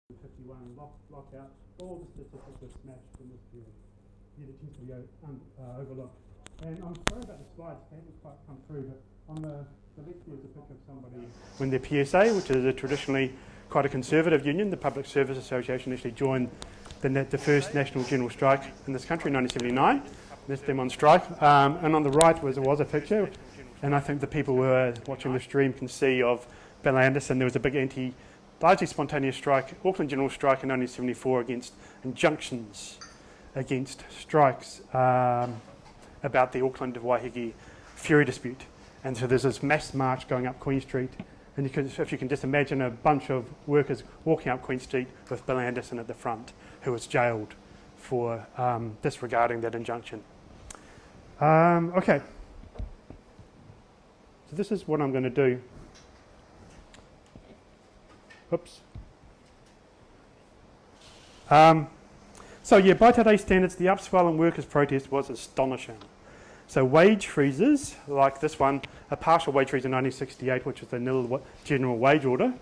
51 lockout, all the statistics were smashed in this period. Yet it seems to be overlooked. And I'm sorry about the slides, they haven't quite come through, but on the left here is a picture of somebody when the PSA, which is a traditionally quite a conservative union, the Public Service Association, actually joined the first national general strike in this country in 1979. That's them on strike. And on the right was a picture, and I think the people who are watching the stream can see of Bill Anderson. There was a big largely spontaneous strike, Auckland General Strike in 1974 against injunctions against strikes about the Auckland to Waiheke ferry dispute. And so there's this mass march going up Queen Street, and if you can just imagine a bunch of workers walking up Queen Street with Bill Anderson at the front, who was jailed for disregarding that injunction. Okay, so this is what I'm going to do. Oops. So yeah, by today's standards, the upswell in workers' protest was astonishing. So wage freezes, like this one, a partial wage freeze in 1968, which was the nil general wage order,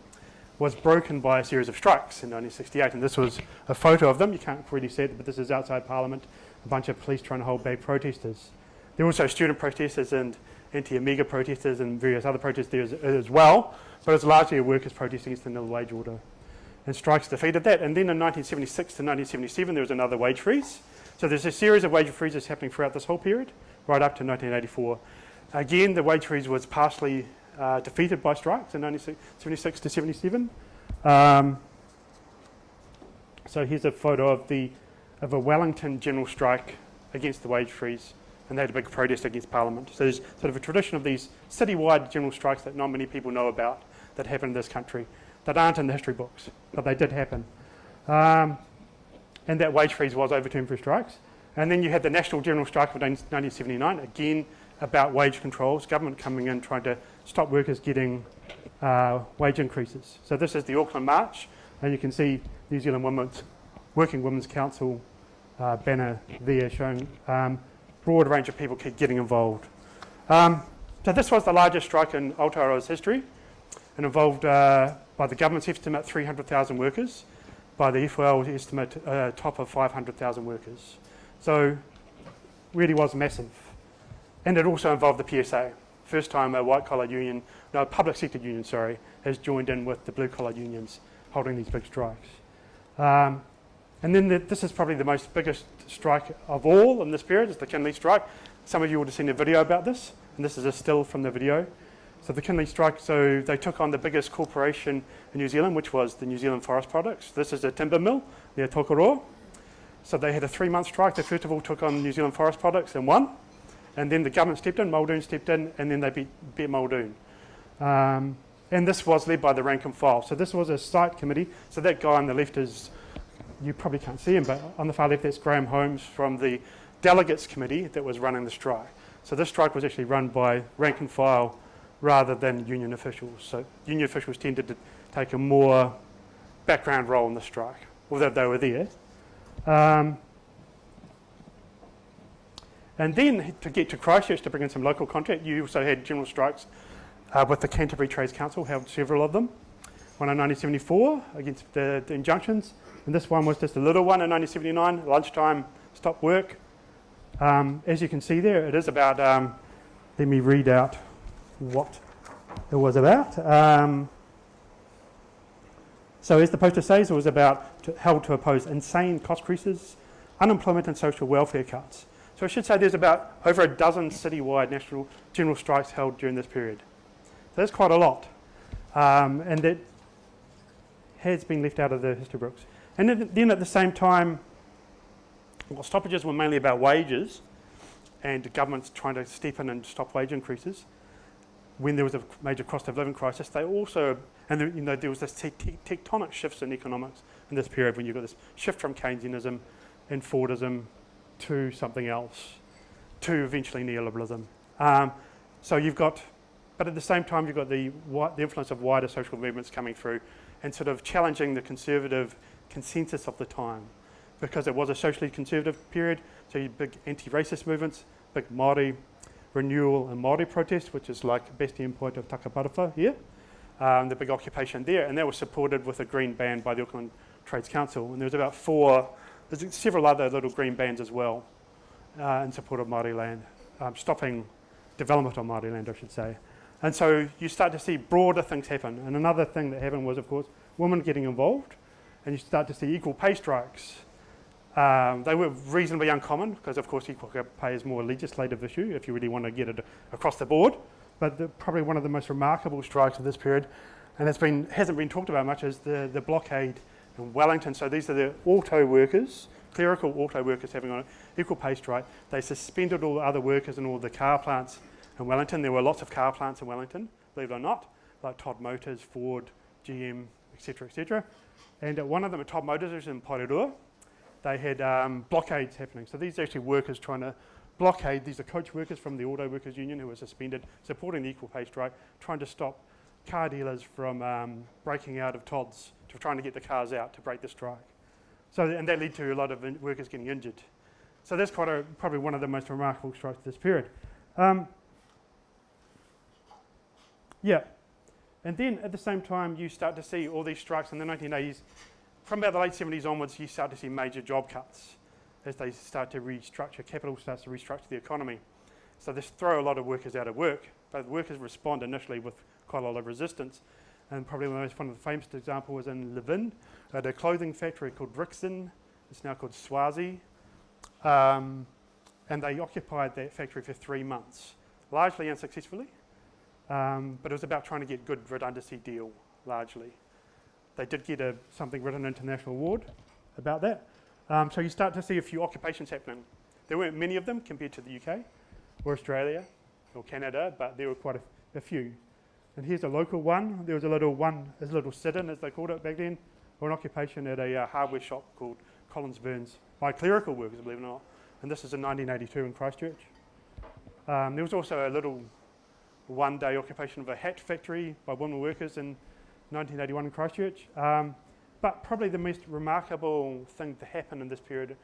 was broken by a series of strikes in 1968. And this was a photo of them. You can't really see it, but this is outside Parliament, a bunch of police trying to hold back protesters. There were also student protesters and anti-Amiga protesters and various other protesters as well, but it was largely a workers' protest against the nil wage order. And strikes defeated that. And then in 1976 to 1977, there was another wage freeze. So there's a series of wage freezes happening throughout this whole period, right up to 1984. Again, the wage freeze was partially defeated by strikes in 1976 to 77. So here's a photo of a Wellington general strike against the wage freeze, and they had a big protest against Parliament. So there's sort of a tradition of these citywide general strikes that not many people know about that happen in this country, that aren't in the history books, but they did happen. And that wage freeze was overturned for strikes. And then you had the National General Strike of 1979, again about wage controls, government coming in trying to stop workers getting wage increases. So this is the Auckland March, and you can see New Zealand Working Women's Council banner there showing broad range of people keep getting involved. So this was the largest strike in Aotearoa's history, and involved, by the government's estimate, 300,000 workers, by the FOL estimate, top of 500,000 workers. So really was massive. And it also involved the PSA. First time a public sector union, has joined in with the blue collar unions holding these big strikes. And then this is probably the biggest strike of all in this period, is the Kinley strike. Some of you would have seen a video about this, and this is a still from the video. So the Kinley strike, so they took on the biggest corporation in New Zealand, which was the New Zealand Forest Products. This is a timber mill, the Aotearoa. So they had a 3-month strike. They first of all took on New Zealand Forest Products and won. And then the government stepped in, Muldoon stepped in, and then they beat Muldoon. And this was led by the rank and file. So this was a site committee. So that guy on the left is, you probably can't see him, but on the far left, that's Graham Holmes from the delegates committee that was running the strike. So this strike was actually run by rank and file rather than union officials. So union officials tended to take a more background role in the strike, although they were there. And then to get to Christchurch to bring in some local content, you also had general strikes with the Canterbury Trades Council, held several of them. One in 1974 against the injunctions, and this one was just a little one in 1979, lunchtime, stop work. As you can see there, it is about, let me read out what it was about. So as the poster says, it was held to oppose insane cost increases, unemployment and social welfare cuts. So I should say there's about over a dozen citywide national general strikes held during this period. So that's quite a lot. And that has been left out of the history books. And then at the same time, stoppages were mainly about wages and the government's trying to step in and stop wage increases. When there was a major cost of living crisis, they also, and there was this tectonic shifts in economics in this period when you've got this shift from Keynesianism and Fordism to something else, to eventually neoliberalism. So you've got, but at the same time, you've got the influence of wider social movements coming through and sort of challenging the conservative consensus of the time, because it was a socially conservative period. So you had big anti-racist movements, big Māori renewal and Māori protest, which is like Bastion Point of Takaparafa here, the big occupation there, and that was supported with a green ban by the Auckland Trades Council, and there was about 4, there's several other little green bands as well in support of Māori land, stopping development on Māori land, I should say. And so you start to see broader things happen. And another thing that happened was, of course, women getting involved, and you start to see equal pay strikes. They were reasonably uncommon because, of course, equal pay is more a legislative issue if you really want to get it across the board. But probably one of the most remarkable strikes of this period, and hasn't been talked about much, is the blockade in Wellington. So these are the auto workers, clerical auto workers having an equal pay strike. They suspended all the other workers in all the car plants in Wellington. There were lots of car plants in Wellington, believe it or not, like Todd Motors, Ford, GM, etc., etc. And one of them at Todd Motors is in Aotearoa. They had blockades happening. So these are actually workers trying to blockade. These are coach workers from the Auto Workers Union who were suspended, supporting the equal pay strike, trying to stop car dealers from breaking out of Todd's, to trying to get the cars out to break the strike. So, and that led to a lot of workers getting injured. So that's probably one of the most remarkable strikes of this period. Yeah, and then at the same time you start to see all these strikes in the 1980s. From about the late 70s onwards, you start to see major job cuts as they start to restructure, capital starts to restructure the economy. So this throw a lot of workers out of work, but workers respond initially with quite a lot of resistance. And probably one of the famous examples was in Levin, at a clothing factory called Rixon. It's now called Swazi. And they occupied that factory for 3 months, largely unsuccessfully. But it was about trying to get good redundancy deal, largely. They did get something written into National Award about that. So you start to see a few occupations happening. There weren't many of them compared to the UK or Australia or Canada, but there were quite a few. And here's a local one. There was a little sit-in, as they called it back then, or an occupation at a hardware shop called Collins Burns by clerical workers, believe it or not. And this is in 1982 in Christchurch. There was also a little one-day occupation of a hat factory by women workers in 1981 in Christchurch. But probably the most remarkable thing to happen in this period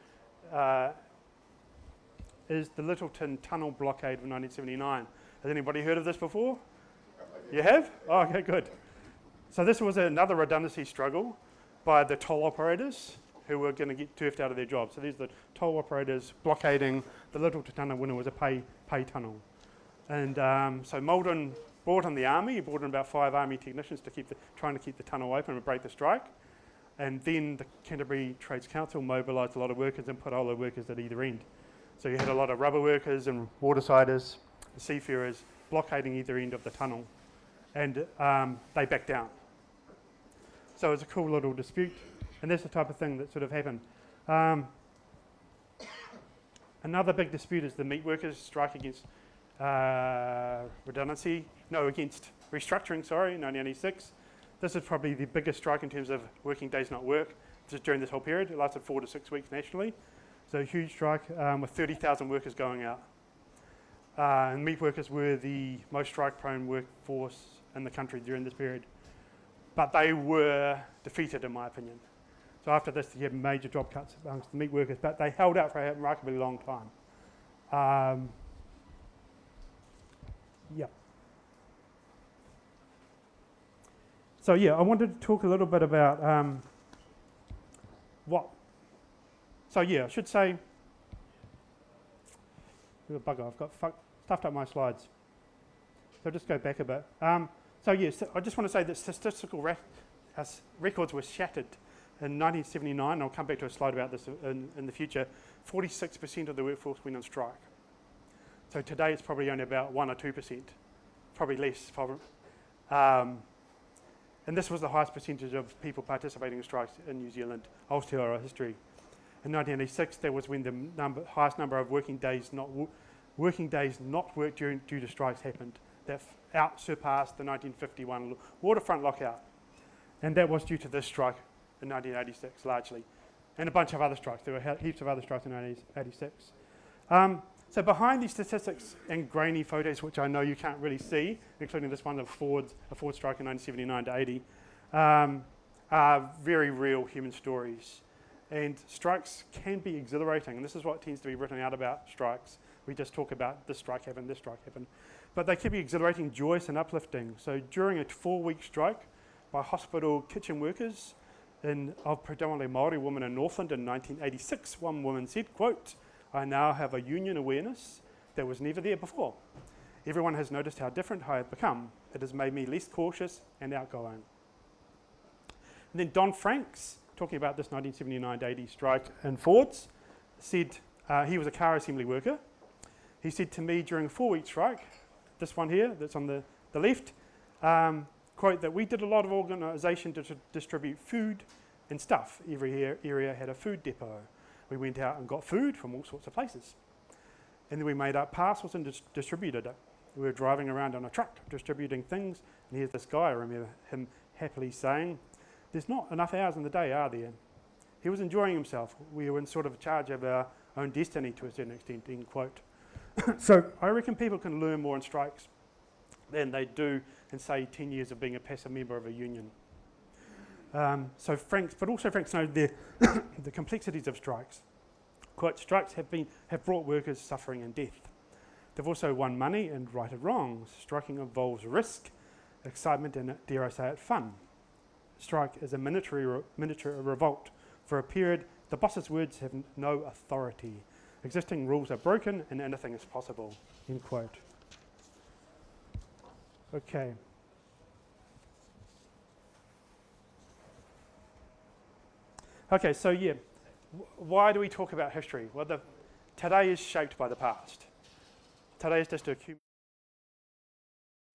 is the Littleton Tunnel blockade of 1979. Has anybody heard of this before? You have? Oh, okay, good. So this was another redundancy struggle by the toll operators who were going to get turfed out of their jobs. So these are the toll operators blockading the Littleton Tunnel when it was a pay tunnel. And so Maldon brought in the army. He brought in about 5 army technicians to trying to keep the tunnel open and break the strike. And then the Canterbury Trades Council mobilised a lot of workers and put all the workers at either end. So you had a lot of rubber workers and watersiders, seafarers, blockading either end of the tunnel. And they backed down. So it was a cool little dispute. And that's the type of thing that sort of happened. Another big dispute is the meat workers' strike against against restructuring, in 1986. This is probably the biggest strike in terms of working days not work during this whole period. It lasted 4 to 6 weeks nationally. So a huge strike with 30,000 workers going out. And meat workers were the most strike-prone workforce in the country during this period. But they were defeated, in my opinion. So after this, you had major job cuts amongst the meat workers, but they held out for a remarkably long time. Yeah. So yeah, I wanted to talk a little bit about I should say, bugger, I've got stuffed up my slides. So I'll just go back a bit. I just want to say that statistical records were shattered in 1979. I'll come back to a slide about this in the future. 46% of the workforce went on strike. So today it's probably only about 1 or 2%, probably less. And this was the highest percentage of people participating in strikes in New Zealand, Aotearoa history. In 1986, that was when the highest number of working days not worked due to strikes happened. That surpassed the 1951 waterfront lockout. And that was due to this strike in 1986, largely. And a bunch of other strikes. There were heaps of other strikes in 1986. So behind these statistics and grainy photos, which I know you can't really see, including this one of a Ford strike in 1979 to 80, are very real human stories. And strikes can be exhilarating, and this is what tends to be written out about strikes. We just talk about this strike happened, this strike happened. But they can be exhilarating, joyous and uplifting. So during a 4-week strike by hospital kitchen workers, of predominantly Māori women in Northland in 1986, one woman said, quote, "I now have a union awareness that was never there before. Everyone has noticed how different I have become. It has made me less cautious and outgoing." And then Don Franks, talking about this 1979-80 strike in Fords, said he was a car assembly worker. He said to me during a 4-week strike, this one here that's on the left, quote, that we did a lot of organisation to distribute food and stuff. Every area had a food depot. We went out and got food from all sorts of places. And then we made up parcels and distributed it. We were driving around on a truck distributing things, and here's this guy, I remember him happily saying, "There's not enough hours in the day, are there?" He was enjoying himself. We were in sort of charge of our own destiny to a certain extent, end quote. So I reckon people can learn more in strikes than they do in, say, 10 years of being a passive member of a union. But also Franks noted the complexities of strikes. Quote, "Strikes have brought workers suffering and death. They've also won money and righted wrongs. Striking involves risk, excitement, and, dare I say it, fun. Strike is a miniature revolt. For a period, the boss's words have no authority. Existing rules are broken and anything is possible." End quote. Okay. Okay, so yeah, why do we talk about history? Well, today is shaped by the past. Today is just a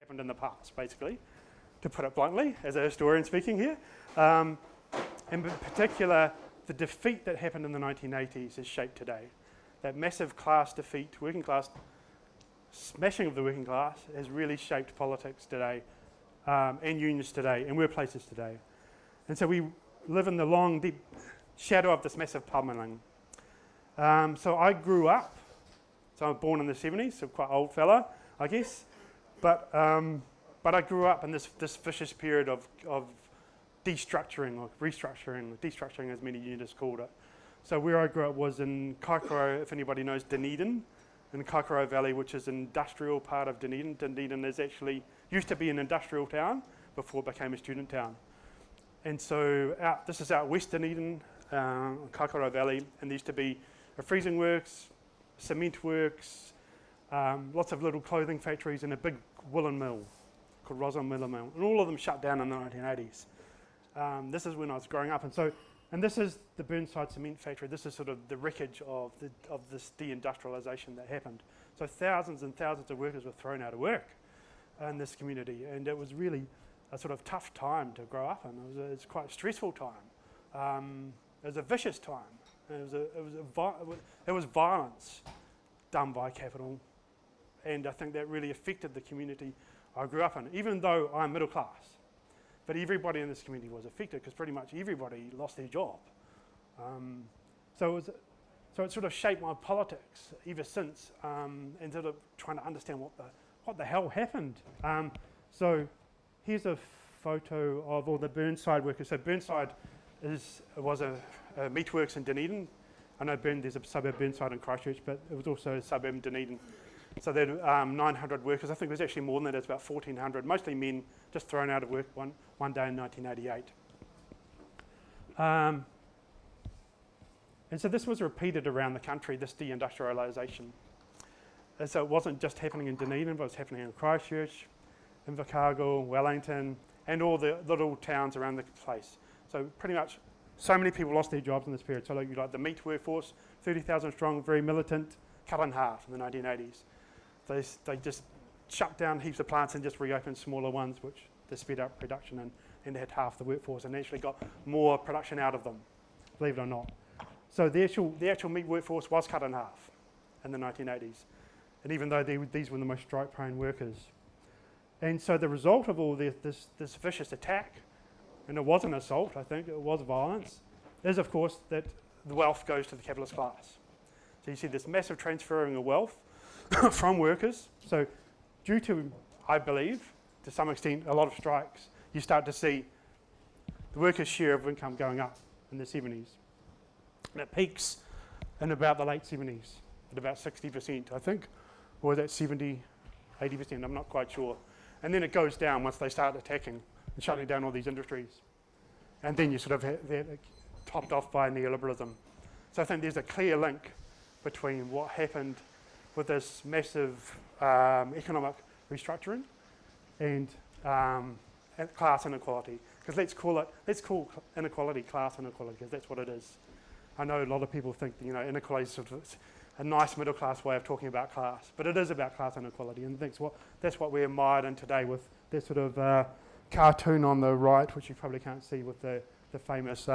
happened in the past, basically, to put it bluntly, as a historian speaking here. In particular, the defeat that happened in the 1980s is shaped today. That massive class defeat, working class, smashing of the working class has really shaped politics today, and unions today, and workplaces today. And so we live in the long, deep shadow of this massive pummeling. So I grew up, so I was born in the 70s, so quite old fella, I guess. But I grew up in this vicious period of destructuring or restructuring as many unionists called it. So where I grew up was in Kaikoura, if anybody knows Dunedin, in Kaikoura Valley, which is an industrial part of Dunedin. Dunedin used to be an industrial town before it became a student town. And so this is out west Dunedin, Kaikoura Valley, and there used to be a freezing works, cement works, lots of little clothing factories, and a big woolen mill called Roslyn Mill, and all of them shut down in the 1980s. This is when I was growing up, and this is the Burnside cement factory. This is sort of the wreckage of this de-industrialisation that happened. So thousands and thousands of workers were thrown out of work in this community, and it was really a sort of tough time to grow up in. It was quite a stressful time. It was a vicious time. It was violence done by capital, and I think that really affected the community I grew up in, even though I'm middle class. But everybody in this community was affected because pretty much everybody lost their job. So it sort of shaped my politics ever since, and sort of trying to understand what the hell happened. So here's a photo of all the Burnside workers. So Burnside was a meatworks in Dunedin. I know there's a suburb Burnside in Christchurch, but it was also a suburb in Dunedin. So there were 900 workers. I think it was actually more than that. It's about 1,400, mostly men, just thrown out of work one day in 1988. And so this was repeated around the country, this de-industrialisation. And so it wasn't just happening in Dunedin, but it was happening in Christchurch, Invercargill, Wellington, and all the little towns around the place. So pretty much so many people lost their jobs in this period. So like the meat workforce, 30,000 strong, very militant, cut in half in the 1980s. They just shut down heaps of plants and just reopened smaller ones, which they sped up production and they had half the workforce and actually got more production out of them, believe it or not. So the actual meat workforce was cut in half in the 1980s. And even though these were the most strike-prone workers. And so the result of all this vicious attack, and it was an assault, I think, it was violence, is of course that the wealth goes to the capitalist class. So you see this massive transferring of wealth from workers. So due to, I believe, to some extent, a lot of strikes, you start to see the workers' share of income going up in the 70s. And it peaks in about the late 70s at about 60%, I think, or was that 70, 80%, I'm not quite sure. And then it goes down once they start attacking and shutting down all these industries. and then you sort of have that topped off by neoliberalism. So I think there's a clear link between what happened with this massive economic restructuring and class inequality. Because let's call inequality class inequality, because that's what it is. I know a lot of people think that, inequality is sort of a nice middle class way of talking about class, but it is about class inequality, and that's what we're mired in today with that sort of cartoon on the right, which you probably can't see, with the famous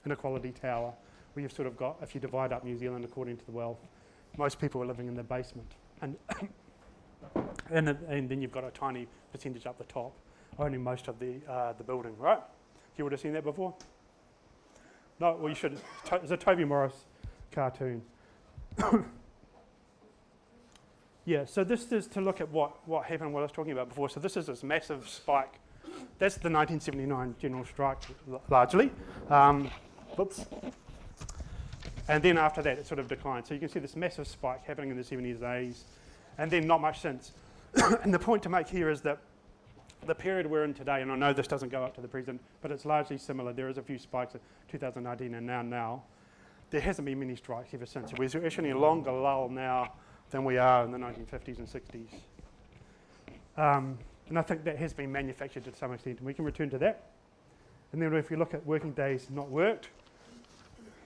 inequality tower, where you've sort of got, if you divide up New Zealand according to the wealth, most people are living in the basement, and and then you've got a tiny percentage up the top, owning most of the building, right? You would have seen that before? No, well you should. It's a Toby Morris cartoon. Yeah, so this is to look at what happened, what I was talking about before. So this is this massive spike. That's the 1979 general strike, largely. Whoops. And then after that, it sort of declined. So you can see this massive spike happening in the 70s, 80s, and then not much since. And the point to make here is that the period we're in today, and I know this doesn't go up to the present, but it's largely similar. There is a few spikes in 2019 and now. There hasn't been many strikes ever since. We're actually a longer lull now than we are in the 1950s and 60s. And I think that has been manufactured to some extent, and we can return to that. And then if you look at working days not worked,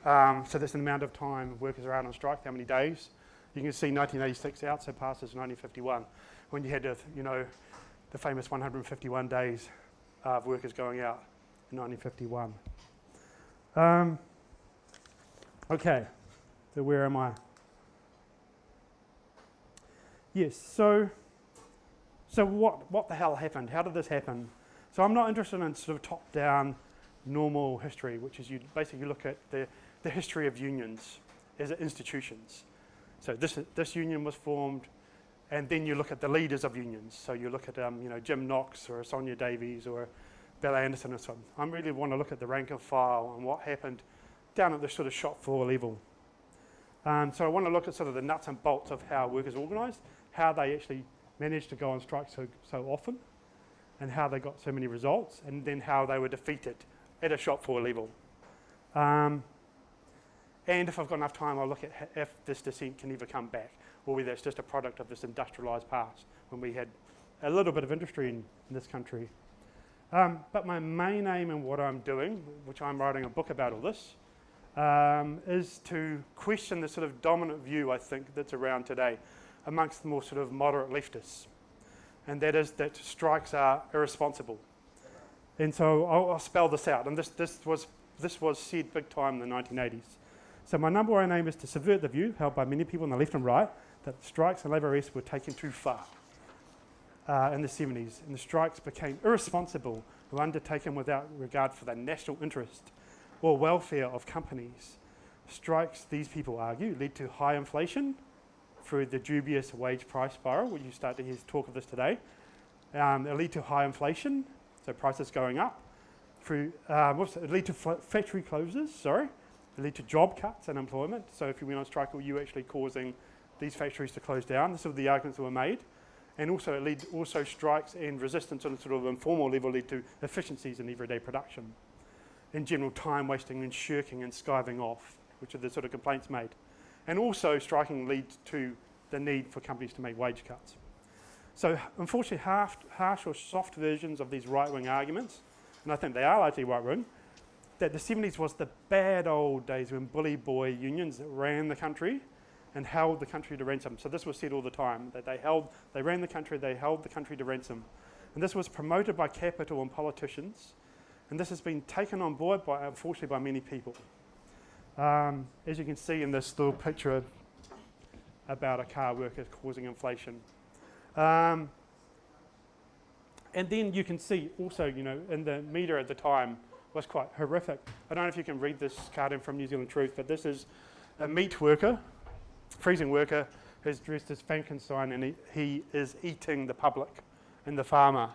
so that's the amount of time workers are out on strike, how many days. You can see 1986 out, so passes 1951, when you had the famous 151 days of workers going out in 1951. Okay, so where am I? Yes, so what the hell happened? How did this happen? So I'm not interested in sort of top-down normal history, which is you basically look at the history of unions as institutions. So this union was formed, and then you look at the leaders of unions. So you look at Jim Knox or Sonia Davies or Bill Anderson or something. I really want to look at the rank and file and what happened down at the sort of shop floor level. So I want to look at sort of the nuts and bolts of how workers organised, how they actually managed to go on strike so often, and how they got so many results, and then how they were defeated at a shop floor level. And if I've got enough time, I'll look at if this descent can ever come back, or whether it's just a product of this industrialised past, when we had a little bit of industry in this country. But my main aim in what I'm doing, which I'm writing a book about all this, is to question the sort of dominant view, I think, that's around today amongst the more sort of moderate leftists. And that is that strikes are irresponsible. And so I'll spell this out. And this was said big time in the 1980s. So my number one aim is to subvert the view held by many people on the left and right that strikes and labour arrests were taken too far in the 70s. And the strikes became irresponsible, were undertaken without regard for the national interest or welfare of companies. Strikes, these people argue, led to high inflation through the dubious wage price spiral, where you start to hear talk of this today. It led to high inflation, so prices going up. It led to factory closures, It led to job cuts and unemployment. So if you went on strike, were you actually causing these factories to close down? This is the arguments that were made. And also it led strikes and resistance on a sort of informal level led to efficiencies in everyday production. In general, time wasting and shirking and skiving off, which are the sort of complaints made. And also striking leads to the need for companies to make wage cuts. So unfortunately, harsh or soft versions of these right-wing arguments, and I think they are largely right-wing, that the 70s was the bad old days when bully boy unions that ran the country and held the country to ransom. So this was said all the time, that they ran the country, they held the country to ransom. And this was promoted by capital and politicians, and this has been taken on board, unfortunately, by many people. As you can see in this little picture about a car worker causing inflation. And then you can see also, in the media at the time was quite horrific. I don't know if you can read this cartoon from New Zealand Truth, but this is a meat worker, freezing worker, who's dressed as Frankenstein, and he is eating the public and the farmer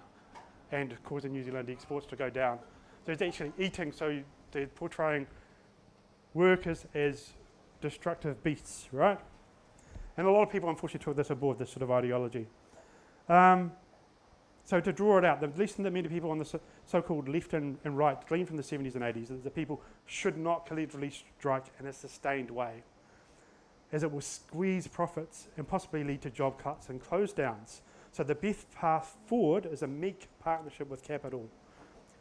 and causing New Zealand exports to go down. So he's actually eating, so they're portraying workers as destructive beasts, right? And a lot of people unfortunately took this aboard, this sort of ideology. So to draw it out, the lesson that many people on the so-called left and right, gleaned from the 70s and 80s, that the people should not collectively strike in a sustained way, as it will squeeze profits and possibly lead to job cuts and close downs. So the best path forward is a meek partnership with capital,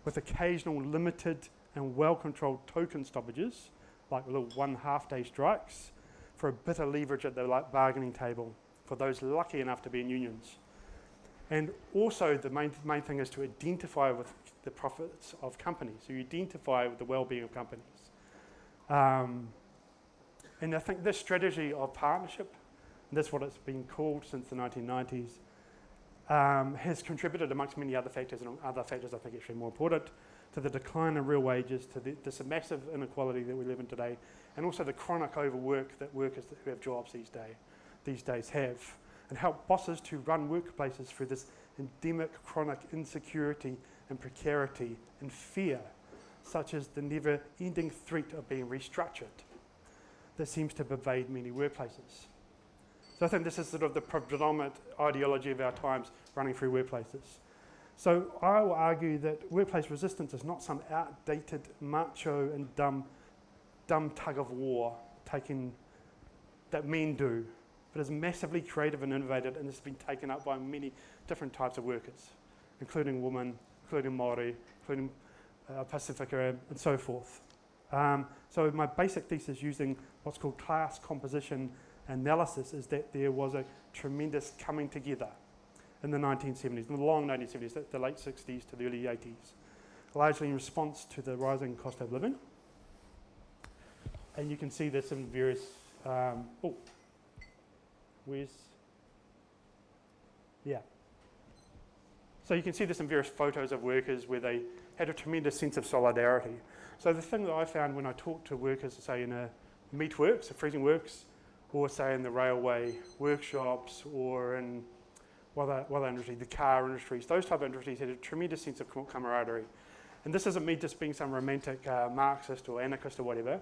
with occasional limited and well-controlled token stoppages, like little 1 half-day strikes, for a bit of leverage at the bargaining table for those lucky enough to be in unions. And also the main thing is to identify with the profits of companies. So you identify with the well-being of companies. And I think this strategy of partnership, and that's what it's been called since the 1990s, has contributed amongst many other factors, and other factors I think actually more important, to the decline in real wages, to this massive inequality that we live in today, and also the chronic overwork that workers who have jobs these days have, and help bosses to run workplaces through this endemic chronic insecurity and precarity and fear, such as the never-ending threat of being restructured that seems to pervade many workplaces. So I think this is sort of the predominant ideology of our times running through workplaces. So I will argue that workplace resistance is not some outdated, macho and dumb tug of war that men do, but is massively creative and innovative, and has been taken up by many different types of workers, including women, including Māori, including Pacifica, and so forth. So my basic thesis using what's called class composition analysis is that there was a tremendous coming together in the 1970s, in the long 1970s, the late 60s to the early 80s, largely in response to the rising cost of living. And you can see this in various, So you can see this in various photos of workers where they had a tremendous sense of solidarity. So the thing that I found when I talked to workers, say in a meat works, a freezing works, or say in the railway workshops, or in other industry, the car industries, those type of industries had a tremendous sense of camaraderie. And this isn't me just being some romantic Marxist or anarchist or whatever.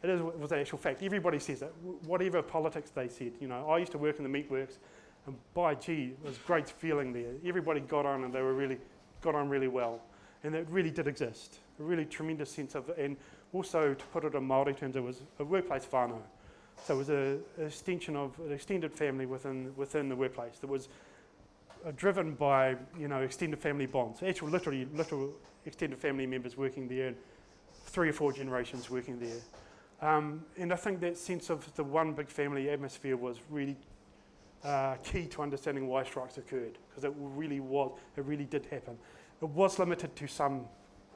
It was an actual fact. Everybody says that. Whatever politics they said. You know, I used to work in the meat works, and by gee, it was a great feeling there. Everybody got on, and they got on really well. And it really did exist. A really tremendous sense of, and also to put it in Māori terms, it was a workplace whānau. So it was an extension of an extended family within the workplace that was driven by, extended family bonds. Actual literal extended family members working there, 3 or 4 generations working there. And I think that sense of the one big family atmosphere was really key to understanding why strikes occurred, because it really did happen. It was limited to some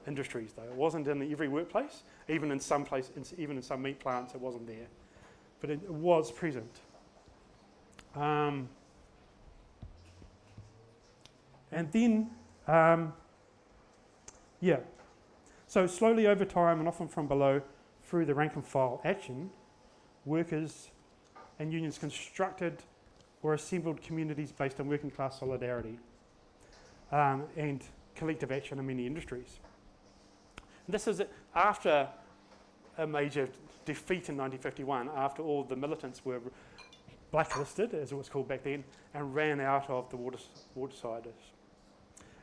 industries though. It wasn't in every workplace, even in some meat plants it wasn't there. But it was present. And then, so slowly over time and often from below, through the rank and file action, workers and unions constructed or assembled communities based on working class solidarity and collective action in many industries. And this is after a major defeat in 1951, after all the militants were blacklisted, as it was called back then, and ran out of the watersiders.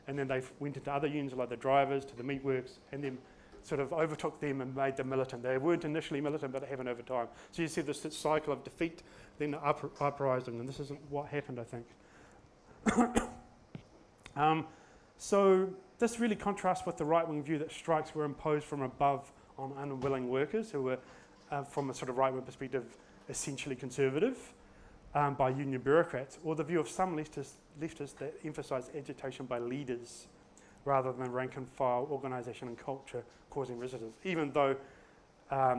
And then they went into other unions like the drivers, to the meatworks, and then sort of overtook them and made them militant. They weren't initially militant, but they happened over time. So you see this cycle of defeat, then uprising, and this isn't what happened, I think. So this really contrasts with the right-wing view that strikes were imposed from above on unwilling workers who were, from a sort of right-wing perspective, essentially conservative by union bureaucrats, or the view of some leftists that emphasise agitation by leaders rather than rank and file organisation and culture causing resistance. Even though I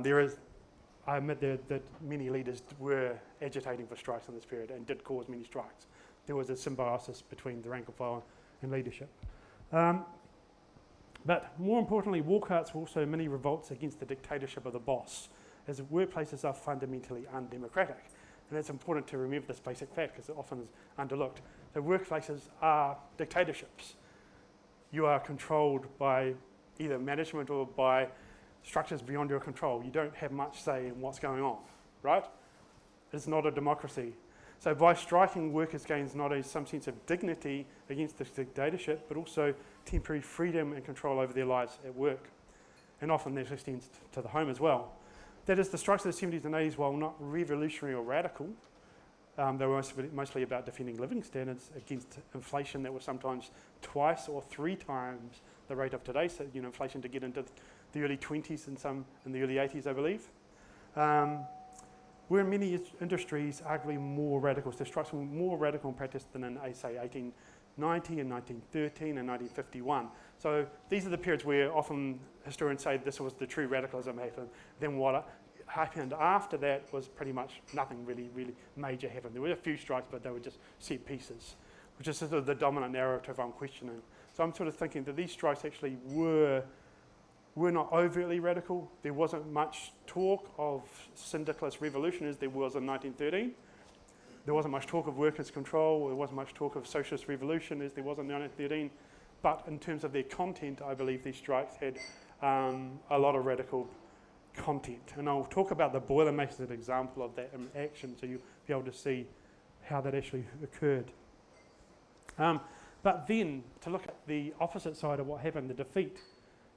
admit that many leaders were agitating for strikes in this period and did cause many strikes. There was a symbiosis between the rank and file and leadership. But more importantly, walkouts were also many revolts against the dictatorship of the boss, as workplaces are fundamentally undemocratic. And it's important to remember this basic fact because it often is underlooked. So workplaces are dictatorships. You are controlled by either management or by structures beyond your control. You don't have much say in what's going on, right? It's not a democracy. So by striking, workers gains not only some sense of dignity against the dictatorship, but also temporary freedom and control over their lives at work. And often this extends to the home as well. That is, the strikes of the 70s and 80s, while not revolutionary or radical, they were mostly about defending living standards against inflation that was sometimes twice or three times the rate of today. So, inflation to get into the early 20s and some in the early 80s, I believe. Were in many industries arguably more radical. So strikes were more radical in practice than in, say, 1890 and 1913 and 1951. So these are the periods where often historians say this was the true radicalism happened. Then what happened after that was pretty much nothing really major happened. There were a few strikes, but they were just set pieces, which is sort of the dominant narrative I'm questioning. So I'm sort of thinking that these strikes actually were not overtly radical. There wasn't much talk of syndicalist revolution as there was in 1913. There wasn't much talk of workers' control. There wasn't much talk of socialist revolution as there was in 1913. But in terms of their content, I believe these strikes had a lot of radical content. And I'll talk about the Boilermakers as an example of that in action, so you'll be able to see how that actually occurred. But then, to look at the opposite side of what happened, the defeat.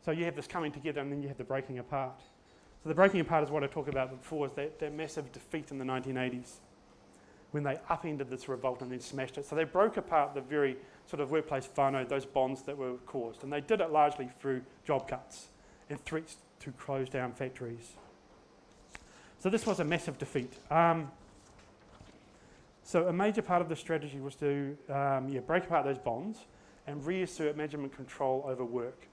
So you have this coming together and then you have the breaking apart. So the breaking apart is what I talked about before, is that massive defeat in the 1980s when they upended this revolt and then smashed it. So they broke apart the very sort of workplace whānau, those bonds that were caused. And they did it largely through job cuts and threats to close down factories. So this was a massive defeat. So a major part of the strategy was to break apart those bonds and reassert management control over work.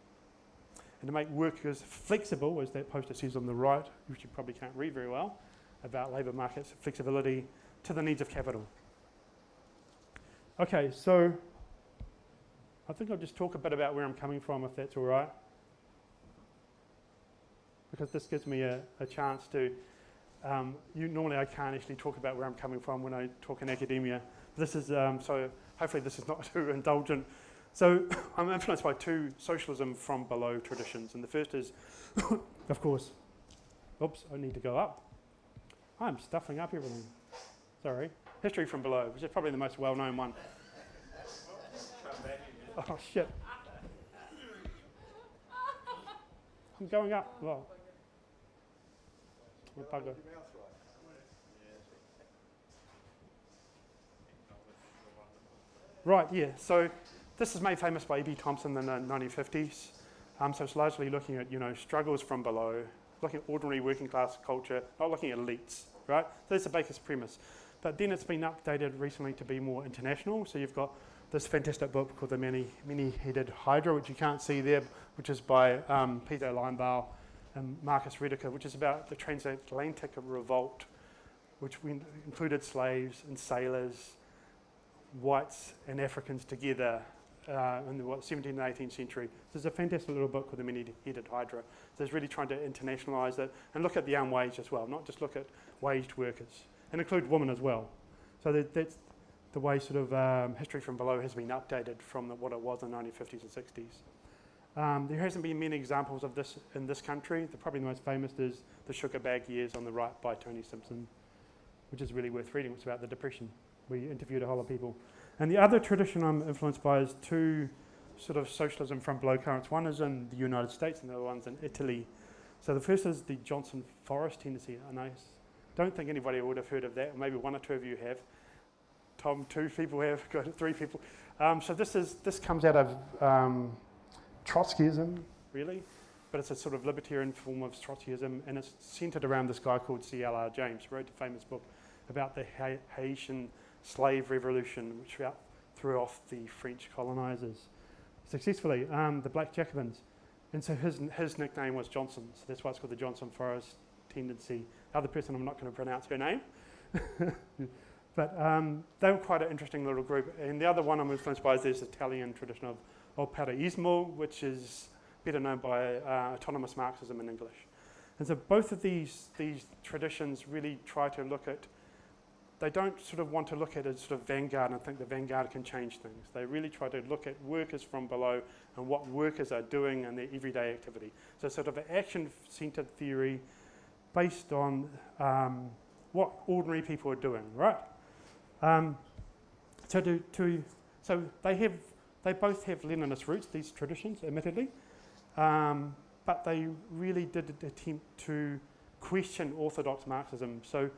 And to make workers flexible, as that poster says on the right, which you probably can't read very well, about labour markets, flexibility to the needs of capital. Okay, so I think I'll just talk a bit about where I'm coming from, if that's all right. Because this gives me a chance to, normally I can't actually talk about where I'm coming from when I talk in academia. This is, so hopefully this is not too indulgent. So I'm influenced by two socialism from below traditions. And the first is, of course, oops, I need to go up. I'm stuffing up everything. Sorry. History from below, which is probably the most well-known one. Oh, shit. I'm going up. Well, bugger. Right, yeah. So this is made famous by E.B. Thompson in the 1950s. So it's largely looking at, struggles from below, looking at ordinary working class culture, not looking at elites, right? So that's the Baker's premise. But then it's been updated recently to be more international. So you've got this fantastic book called The Many-Headed Hydra, which you can't see there, which is by Peter Linebaugh and Marcus Rediker, which is about the transatlantic revolt, which included slaves and sailors, whites and Africans together in the 17th and 18th century. So there's a fantastic little book called The Many-Headed Hydra. So it's really trying to internationalise it and look at the unwaged as well, not just look at waged workers, and include women as well. So that's the way sort of history from below has been updated from what it was in the 1950s and 60s. There hasn't been many examples of this in this country. Probably the most famous is The Sugar Bag Years on the right by Tony Simpson, which is really worth reading. It's about the Depression. We interviewed a whole lot of people. And the other tradition I'm influenced by is two sort of socialism from below currents. One is in the United States and the other one's in Italy. So the first is the Johnson Forest tendency. And I don't think anybody would have heard of that. Maybe one or two of you have. Tom, 2 people have, got 3 people. So this comes out of Trotskyism, really. But it's a sort of libertarian form of Trotskyism, and it's centred around this guy called C.L.R. James, who wrote a famous book about the Haitian slave revolution, which threw off the French colonisers successfully, the Black Jacobins. And so his nickname was Johnson, so that's why it's called the Johnson Forest tendency. The other person, I'm not going to pronounce her name. But they were quite an interesting little group. And the other one I'm influenced by is this Italian tradition of Aotearoa, which is better known by autonomous Marxism in English. And so both of these traditions really try to look at, they don't sort of want to look at a sort of vanguard and think the vanguard can change things. They really try to look at workers from below and what workers are doing in their everyday activity. So sort of an action-centred theory based on what ordinary people are doing, right? So they both have Leninist roots, these traditions, admittedly, but they really did attempt to question orthodox Marxism. So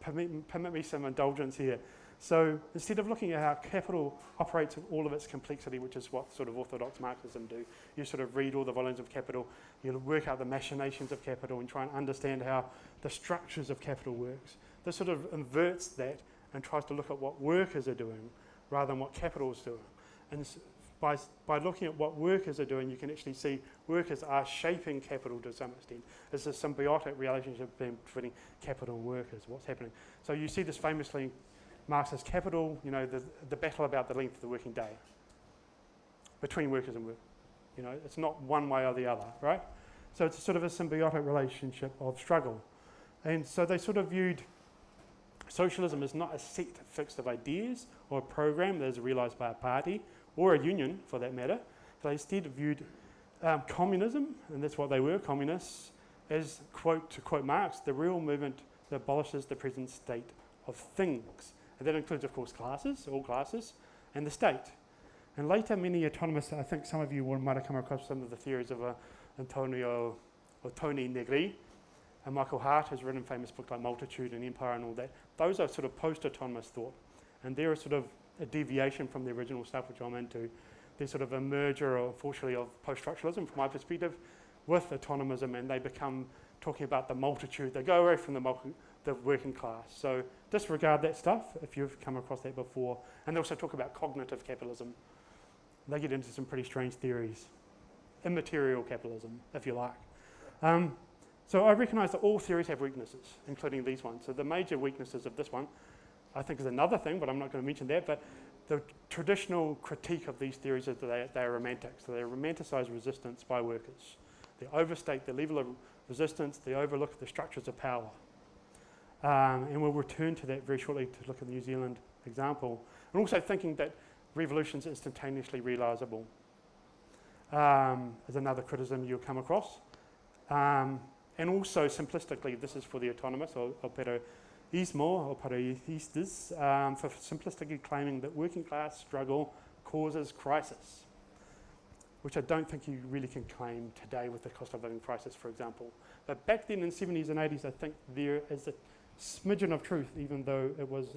permit me some indulgence here. So instead of looking at how capital operates in all of its complexity, which is what sort of orthodox Marxism do, you sort of read all the volumes of capital, you work out the machinations of capital and try and understand how the structures of capital works. This sort of inverts that and tries to look at what workers are doing rather than what capital is doing. And by looking at what workers are doing, you can actually see workers are shaping capital to some extent. There's a symbiotic relationship between capital and workers, what's happening. So you see this famously Marxist capital, you know, the battle about the length of the working day between workers and work. You know, it's not one way or the other, right? So it's sort of a symbiotic relationship of struggle. And so they sort of viewed socialism as not a set fixed of ideas or a program that is realised by a party or a union for that matter. They instead viewed communism, and that's what they were, communists, as, quote, to quote Marx, the real movement that abolishes the present state of things. And that includes, of course, classes, all classes, and the state. And later, many autonomists, I think some of you might have come across some of the theories of Tony Negri, and Michael Hart has written famous books like Multitude and Empire and all that. Those are sort of post-autonomous thought. And they're sort of a deviation from the original stuff, which I'm into. They're sort of a merger, unfortunately, of post-structuralism, from my perspective, with autonomism, and they become talking about the multitude. They go away from the working class. So disregard that stuff if you've come across that before. And they also talk about cognitive capitalism. They get into some pretty strange theories. Immaterial capitalism, if you like. So I recognise that all theories have weaknesses, including these ones. So the major weaknesses of this one, I think, is another thing, but I'm not going to mention that. But the traditional critique of these theories is that they are romantic. So they romanticise resistance by workers. They overstate the level of resistance. They overlook the structures of power. And we'll return to that very shortly to look at the New Zealand example. And also thinking that revolution's instantaneously realisable is another criticism you'll come across. And also, simplistically, this is for the autonomous, or paraísmo, or paraístas, for simplistically claiming that working class struggle causes crisis, which I don't think you really can claim today with the cost of living crisis, for example. But back then in the 70s and 80s, I think there is a smidgen of truth, even though it was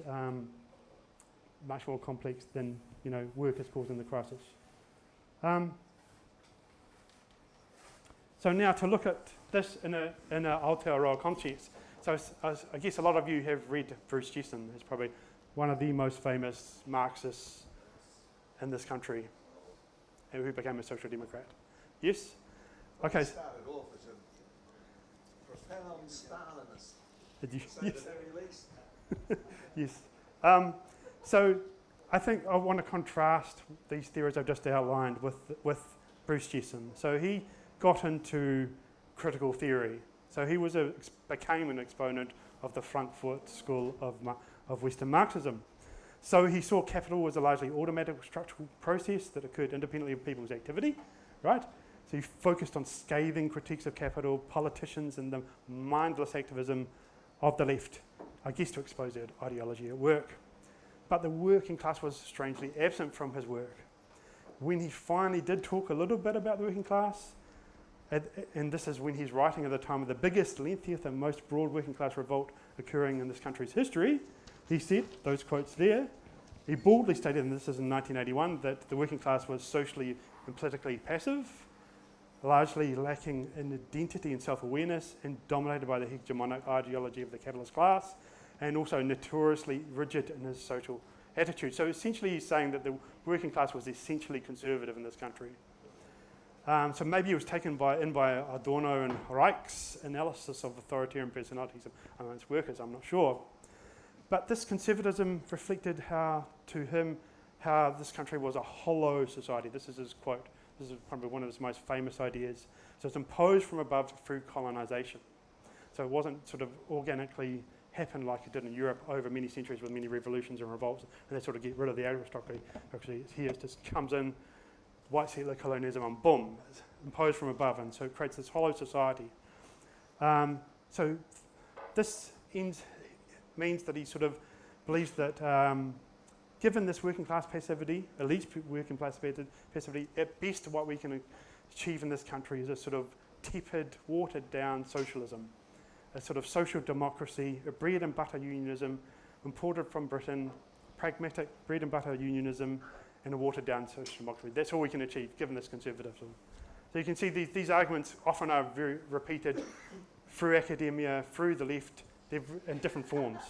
much more complex than, you know, workers causing the crisis. So now to look at this in a Aotearoa context. So I guess a lot of you have read Bruce Jesson. He's probably one of the most famous Marxists in this country, and who became a social democrat. Yes? Okay. He started off as a profound Stalinist. Did you? To say the very least. Yes. So I think I want to contrast these theories I've just outlined with Bruce Jesson. So he got into critical theory. So he became an exponent of the Frankfurt School of Western Marxism. So he saw capital as a largely automatic structural process that occurred independently of people's activity, right? So he focused on scathing critiques of capital, politicians, and the mindless activism of the left, I guess to expose their ideology at work. But the working class was strangely absent from his work. When he finally did talk a little bit about the working class, and this is when he's writing at the time of the biggest, lengthiest, and most broad working class revolt occurring in this country's history, he said, those quotes there, he boldly stated, and this is in 1981, that the working class was socially and politically passive, largely lacking in identity and self-awareness, and dominated by the hegemonic ideology of the capitalist class, and also notoriously rigid in his social attitude. So essentially he's saying that the working class was essentially conservative in this country. So maybe it was taken in by Adorno and Reich's analysis of authoritarian personalities amongst workers, I'm not sure. But this conservatism reflected how this country was a hollow society. This is his quote. This is probably one of his most famous ideas. So it's imposed from above through colonisation. So it wasn't sort of organically happened like it did in Europe over many centuries with many revolutions and revolts, and they sort of get rid of the aristocracy. Actually, here it just comes in, white settler colonialism, and boom, it's imposed from above, and so it creates this hollow society. So this means that he sort of believes that given this working class passivity, elite working class passivity, at best what we can achieve in this country is a sort of tepid, watered down socialism, a sort of social democracy, a bread and butter unionism imported from Britain, pragmatic bread and butter unionism, and a watered down social democracy. That's all we can achieve given this conservatism. So you can see these arguments often are very repeated through academia, through the left, in different forms.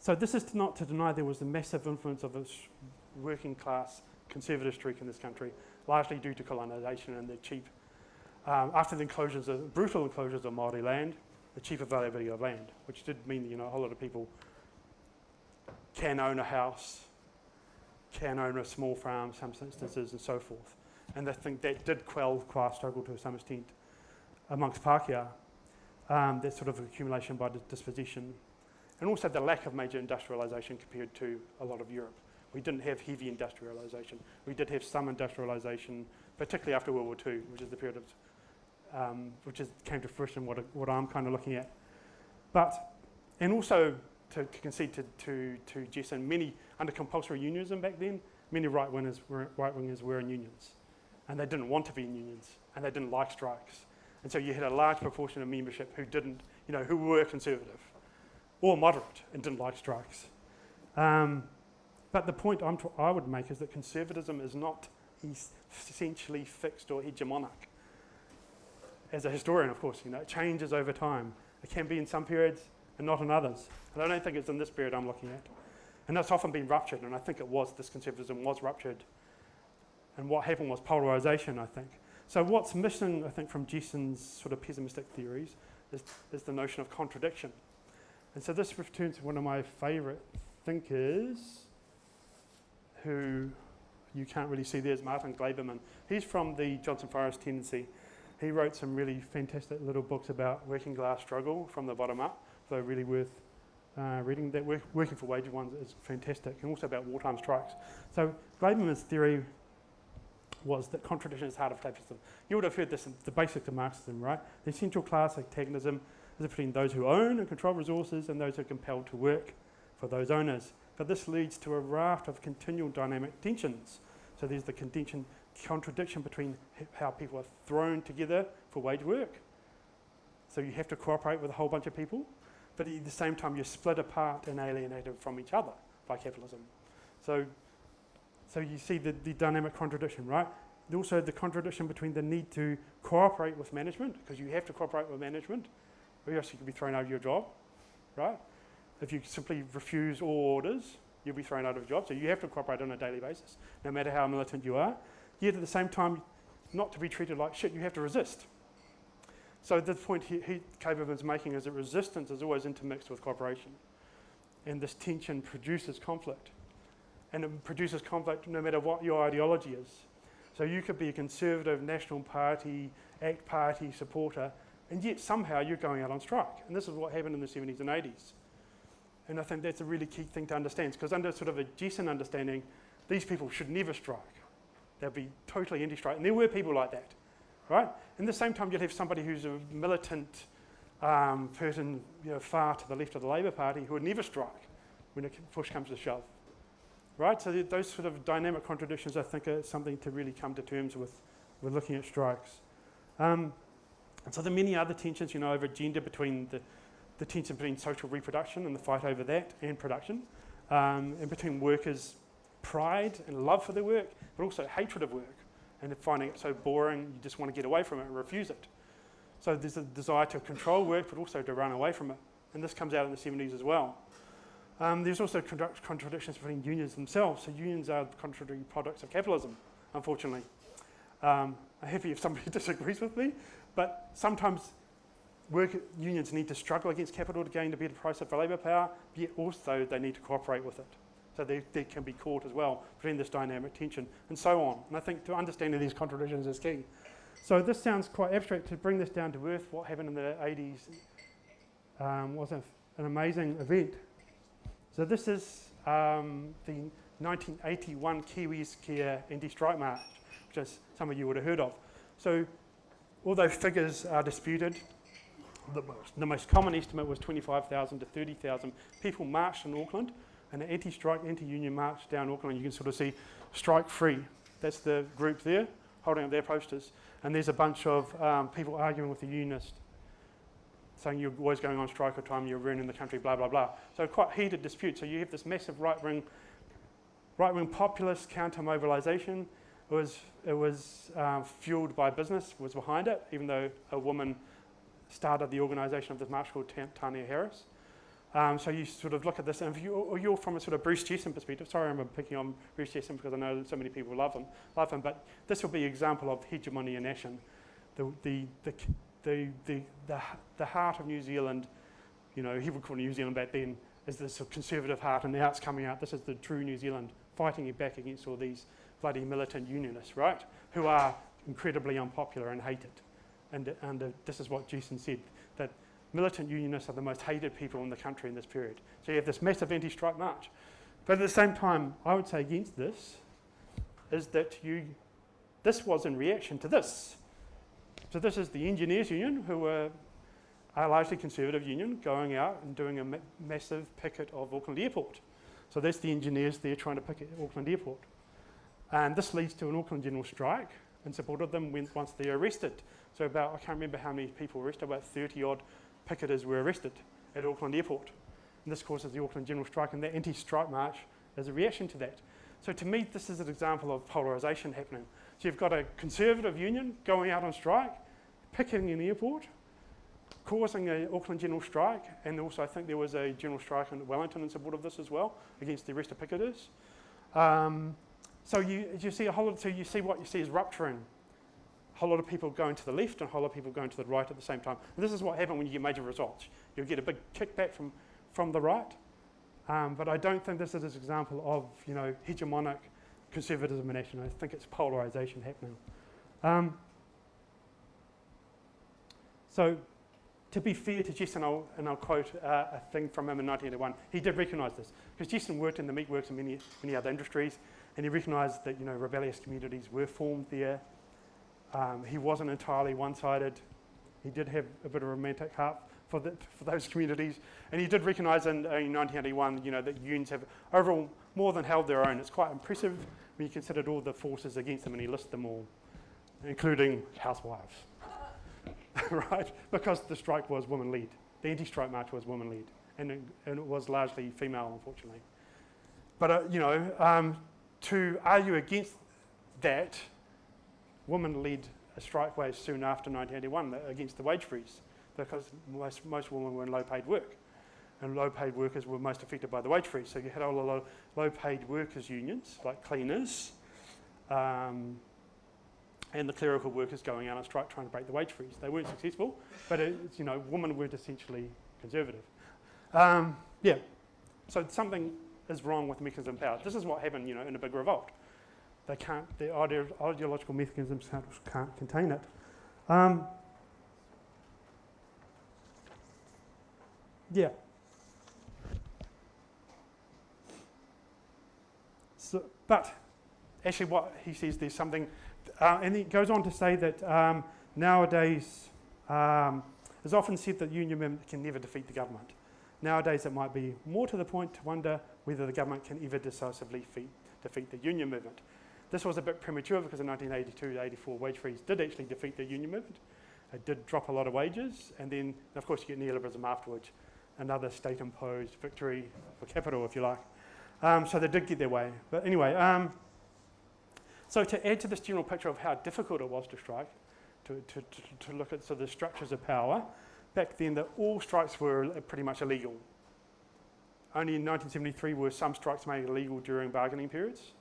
So this is not to deny there was a massive influence of a working class conservative streak in this country, largely due to colonisation and the cheap, after the brutal enclosures of Māori land, the cheap availability of land, which did mean that a whole lot of people can own a house, can own a small farm, some instances, and so forth. And I think that did quell class struggle to some extent amongst Pākehā, that sort of accumulation by dispossession. And also the lack of major industrialisation compared to a lot of Europe. We didn't have heavy industrialisation. We did have some industrialisation, particularly after World War II, which is the period of, came to fruition, what I'm kind of looking at. And also to concede to Jason, many, under compulsory unionism back then, many right-wingers were in unions. And they didn't want to be in unions, and they didn't like strikes. And so you had a large proportion of membership who didn't, who were conservative or moderate and didn't like strikes. But the point I would make is that conservatism is not essentially fixed or hegemonic. As a historian, of course, it changes over time. It can be in some periods and not in others. And I don't think it's in this period I'm looking at. And that's often been ruptured, and I think this conservatism was ruptured. And what happened was polarisation, I think. So what's missing, I think, from Jason's sort of pessimistic theories is the notion of contradiction. And so this returns to one of my favourite thinkers, who you can't really see there, is Martin Gleiberman. He's from the Johnson Forest tendency. He wrote some really fantastic little books about working class struggle from the bottom up, so really worth reading. That Working for Wage one is fantastic, and also about wartime strikes. So Gleiberman's theory was that contradiction is heart of capitalism. You would have heard this in the basics of Marxism, right? The essential class antagonism is between those who own and control resources and those who are compelled to work for those owners. But this leads to a raft of continual dynamic tensions. So there's the contradiction between how people are thrown together for wage work. So you have to cooperate with a whole bunch of people, but at the same time you're split apart and alienated from each other by capitalism. So you see the dynamic contradiction, right? Also the contradiction between the need to cooperate with management, because you have to cooperate with management, or else you could be thrown out of your job, right? If you simply refuse all orders, you'll be thrown out of a job. So you have to cooperate on a daily basis, no matter how militant you are. Yet at the same time, not to be treated like shit, you have to resist. So the point Gleiberman's making is that resistance is always intermixed with cooperation. And this tension produces conflict. And it produces conflict no matter what your ideology is. So you could be a conservative National Party, ACT Party supporter, and yet somehow you're going out on strike. And this is what happened in the 70s and 80s. And I think that's a really key thing to understand, because under sort of a Jason understanding, these people should never strike. They'll be totally anti-strike. And there were people like that, right? And at the same time, you'd have somebody who's a militant person, far to the left of the Labour Party, who would never strike when push comes to shove, right? So those sort of dynamic contradictions, I think, are something to really come to terms with looking at strikes. And so there are many other tensions, over gender, between the tension between social reproduction and the fight over that and production, and between workers' pride and love for their work, but also hatred of work and finding it so boring you just want to get away from it and refuse it. So there's a desire to control work, but also to run away from it. And this comes out in the 70s as well. There's also contradictions between unions themselves. So unions are contradictory products of capitalism, unfortunately. I'm happy if somebody disagrees with me, but sometimes unions need to struggle against capital to gain a better price of labour power, yet also they need to cooperate with it. So they can be caught as well between this dynamic tension and so on. And I think to understanding these contradictions is key. So this sounds quite abstract. To bring this down to earth, what happened in the 80s was an amazing event. So this is the 1981 Kiwis Care anti-strike march, which some of you would have heard of. So although figures are disputed, the most common estimate was 25,000 to 30,000 people marched in Auckland, and an anti-strike, anti-union march down Auckland. You can sort of see strike free. That's the group there, holding up their posters. And there's a bunch of people arguing with the unionist, saying you're always going on strike all the time, you're ruining the country, blah, blah, blah. So quite heated dispute. So you have this massive right-wing populist counter-mobilisation. It was fueled by business, was behind it, even though a woman started the organisation of this march called Tania Harris. So you sort of look at this, and if you're from a sort of Bruce Jesson perspective, sorry I'm picking on Bruce Jesson because I know so many people love him, but this will be an example of hegemony in action. The heart of New Zealand, you know, he would call New Zealand back then, is this sort of conservative heart, and now it's coming out. This is the true New Zealand, fighting back against all these bloody militant unionists, right, who are incredibly unpopular and hated. And this is what Jesson said, that militant unionists are the most hated people in the country in this period. So you have this massive anti-strike march. But at the same time, I would say against this is that this was in reaction to this. So this is the engineers union, who were a largely conservative union, going out and doing a massive picket of Auckland Airport. So that's the engineers there trying to picket Auckland Airport. And this leads to an Auckland general strike in support of them once they're arrested. So I can't remember how many people were arrested, about 30 odd picketers were arrested at Auckland Airport. And this causes the Auckland general strike, and the anti-strike march is a reaction to that. So to me, this is an example of polarisation happening. So you've got a conservative union going out on strike, picketing an airport, causing an Auckland general strike, and also I think there was a general strike in Wellington in support of this as well, against the arrest of picketers. So you see what you see is rupturing. A whole lot of people going to the left and a whole lot of people going to the right at the same time. And this is what happens when you get major results. You'll get a big kickback from the right. But I don't think this is an example of, you know, hegemonic conservatism in action. I think it's polarisation happening. So to be fair to Jesson, I'll quote a thing from him in 1981. He did recognise this, because Jesson worked in the meatworks and many other industries, and he recognised that, you know, rebellious communities were formed there. He wasn't entirely one-sided. He did have a bit of a romantic heart for those communities, and he did recognise in 1981, you know, that unions have overall more than held their own. It's quite impressive when you considered all the forces against them, and he lists them all, including housewives, right? Because the strike was women-led. The anti-strike march was women-led, and it was largely female, unfortunately. But you know, to argue against that, women led a strike wave soon after 1981 against the wage freeze, because most women were in low-paid work, and low-paid workers were most affected by the wage freeze. So you had a lot of low-paid workers' unions, like cleaners, and the clerical workers going out on strike trying to break the wage freeze. They weren't successful, but you know, women weren't essentially conservative. Yeah, so something is wrong with the mechanism of power. This is what happened, you know, in a big revolt. The ideological mechanisms can't contain it. Yeah. So, but actually what he says, there's something, and he goes on to say that nowadays, it's often said that union members can never defeat the government. Nowadays it might be more to the point to wonder whether the government can ever decisively defeat the union movement. This was a bit premature because the 1982-84 wage freeze did actually defeat the union movement. It did drop a lot of wages, and then of course you get neoliberalism afterwards, another state-imposed victory for capital, if you like. So they did get their way. But anyway, so to add to this general picture of how difficult it was to strike, to look at the structures of power, back then all strikes were pretty much illegal. Only in 1973 were some strikes made illegal during bargaining periods.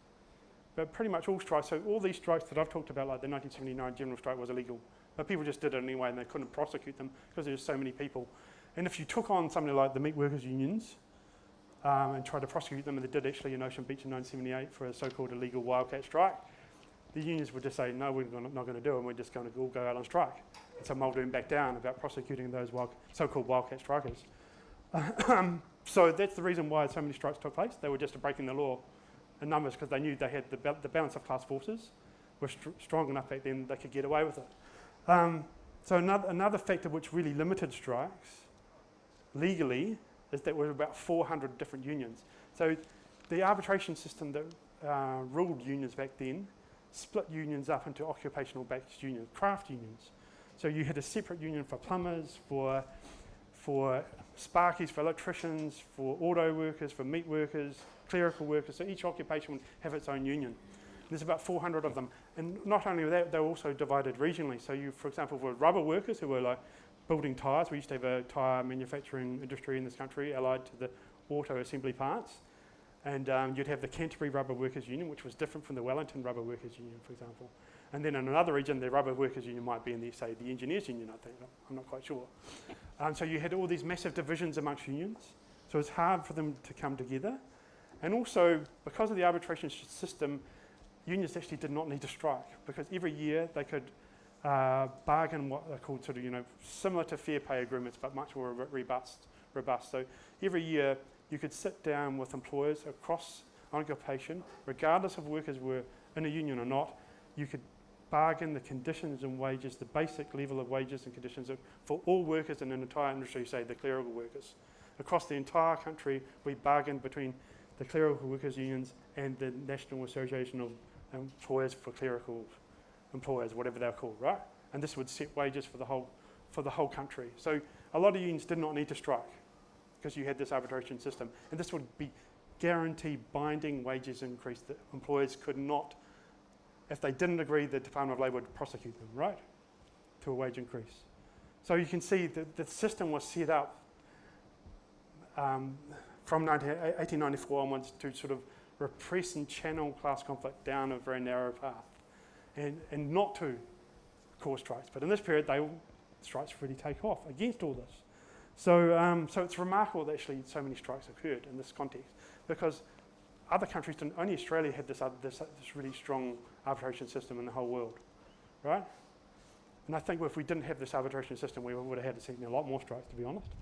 But pretty much all strikes, so all these strikes that I've talked about, like the 1979 general strike was illegal. But people just did it anyway and they couldn't prosecute them because there were so many people. And if you took on something like the meat workers unions and tried to prosecute them, and they did actually in Ocean Beach in 1978 for a so-called illegal wildcat strike, the unions would just say, no, we're not going to do it, and we're just going to all go out on strike. And so Muldoon backed down about prosecuting those so-called wildcat strikers. So that's the reason why so many strikes took place. They were just breaking the law in numbers because they knew they had the balance of class forces were strong enough back then they could get away with it. So another factor which really limited strikes legally is that there were about 400 different unions. So the arbitration system that ruled unions back then split unions up into occupational-based unions, craft unions. So you had a separate union for plumbers, for sparkies, for electricians, for auto workers, for meat workers, clerical workers. So each occupation would have its own union. There's about 400 of them. And not only that, they're also divided regionally. So you, for example, for rubber workers who were like building tyres, we used to have a tyre manufacturing industry in this country allied to the auto assembly parts. And you'd have the Canterbury Rubber Workers Union, which was different from the Wellington Rubber Workers Union, for example. And then in another region, the Rubber Workers Union might be in the, say, the Engineers Union, I think. I'm not quite sure. So you had all these massive divisions amongst unions. So it's hard for them to come together. And also, because of the arbitration system, unions actually did not need to strike, because every year they could bargain what they're called sort of, similar to fair pay agreements, but much more robust. So every year you could sit down with employers across occupation, regardless of workers were in a union or not. You could bargain the conditions and wages, the basic level of wages and conditions for all workers in an entire industry, say the clerical workers. Across the entire country, we bargained between the clerical workers unions and the National Association of Employers for Clerical Employers, whatever they're called, right? And this would set wages for the whole country. So a lot of unions did not need to strike because you had this arbitration system. And this would be guaranteed binding wages increase that employers could not, if they didn't agree, the Department of Labour would prosecute them, right? To a wage increase. So you can see that the system was set up from 1894 onwards to sort of repress and channel class conflict down a very narrow path and not to cause strikes. But in this period, strikes really take off against all this. So it's remarkable that actually so many strikes occurred in this context, because other countries didn't. Only Australia had this really strong arbitration system in the whole world, right? And I think if we didn't have this arbitration system, we would have had to see a lot more strikes, to be honest,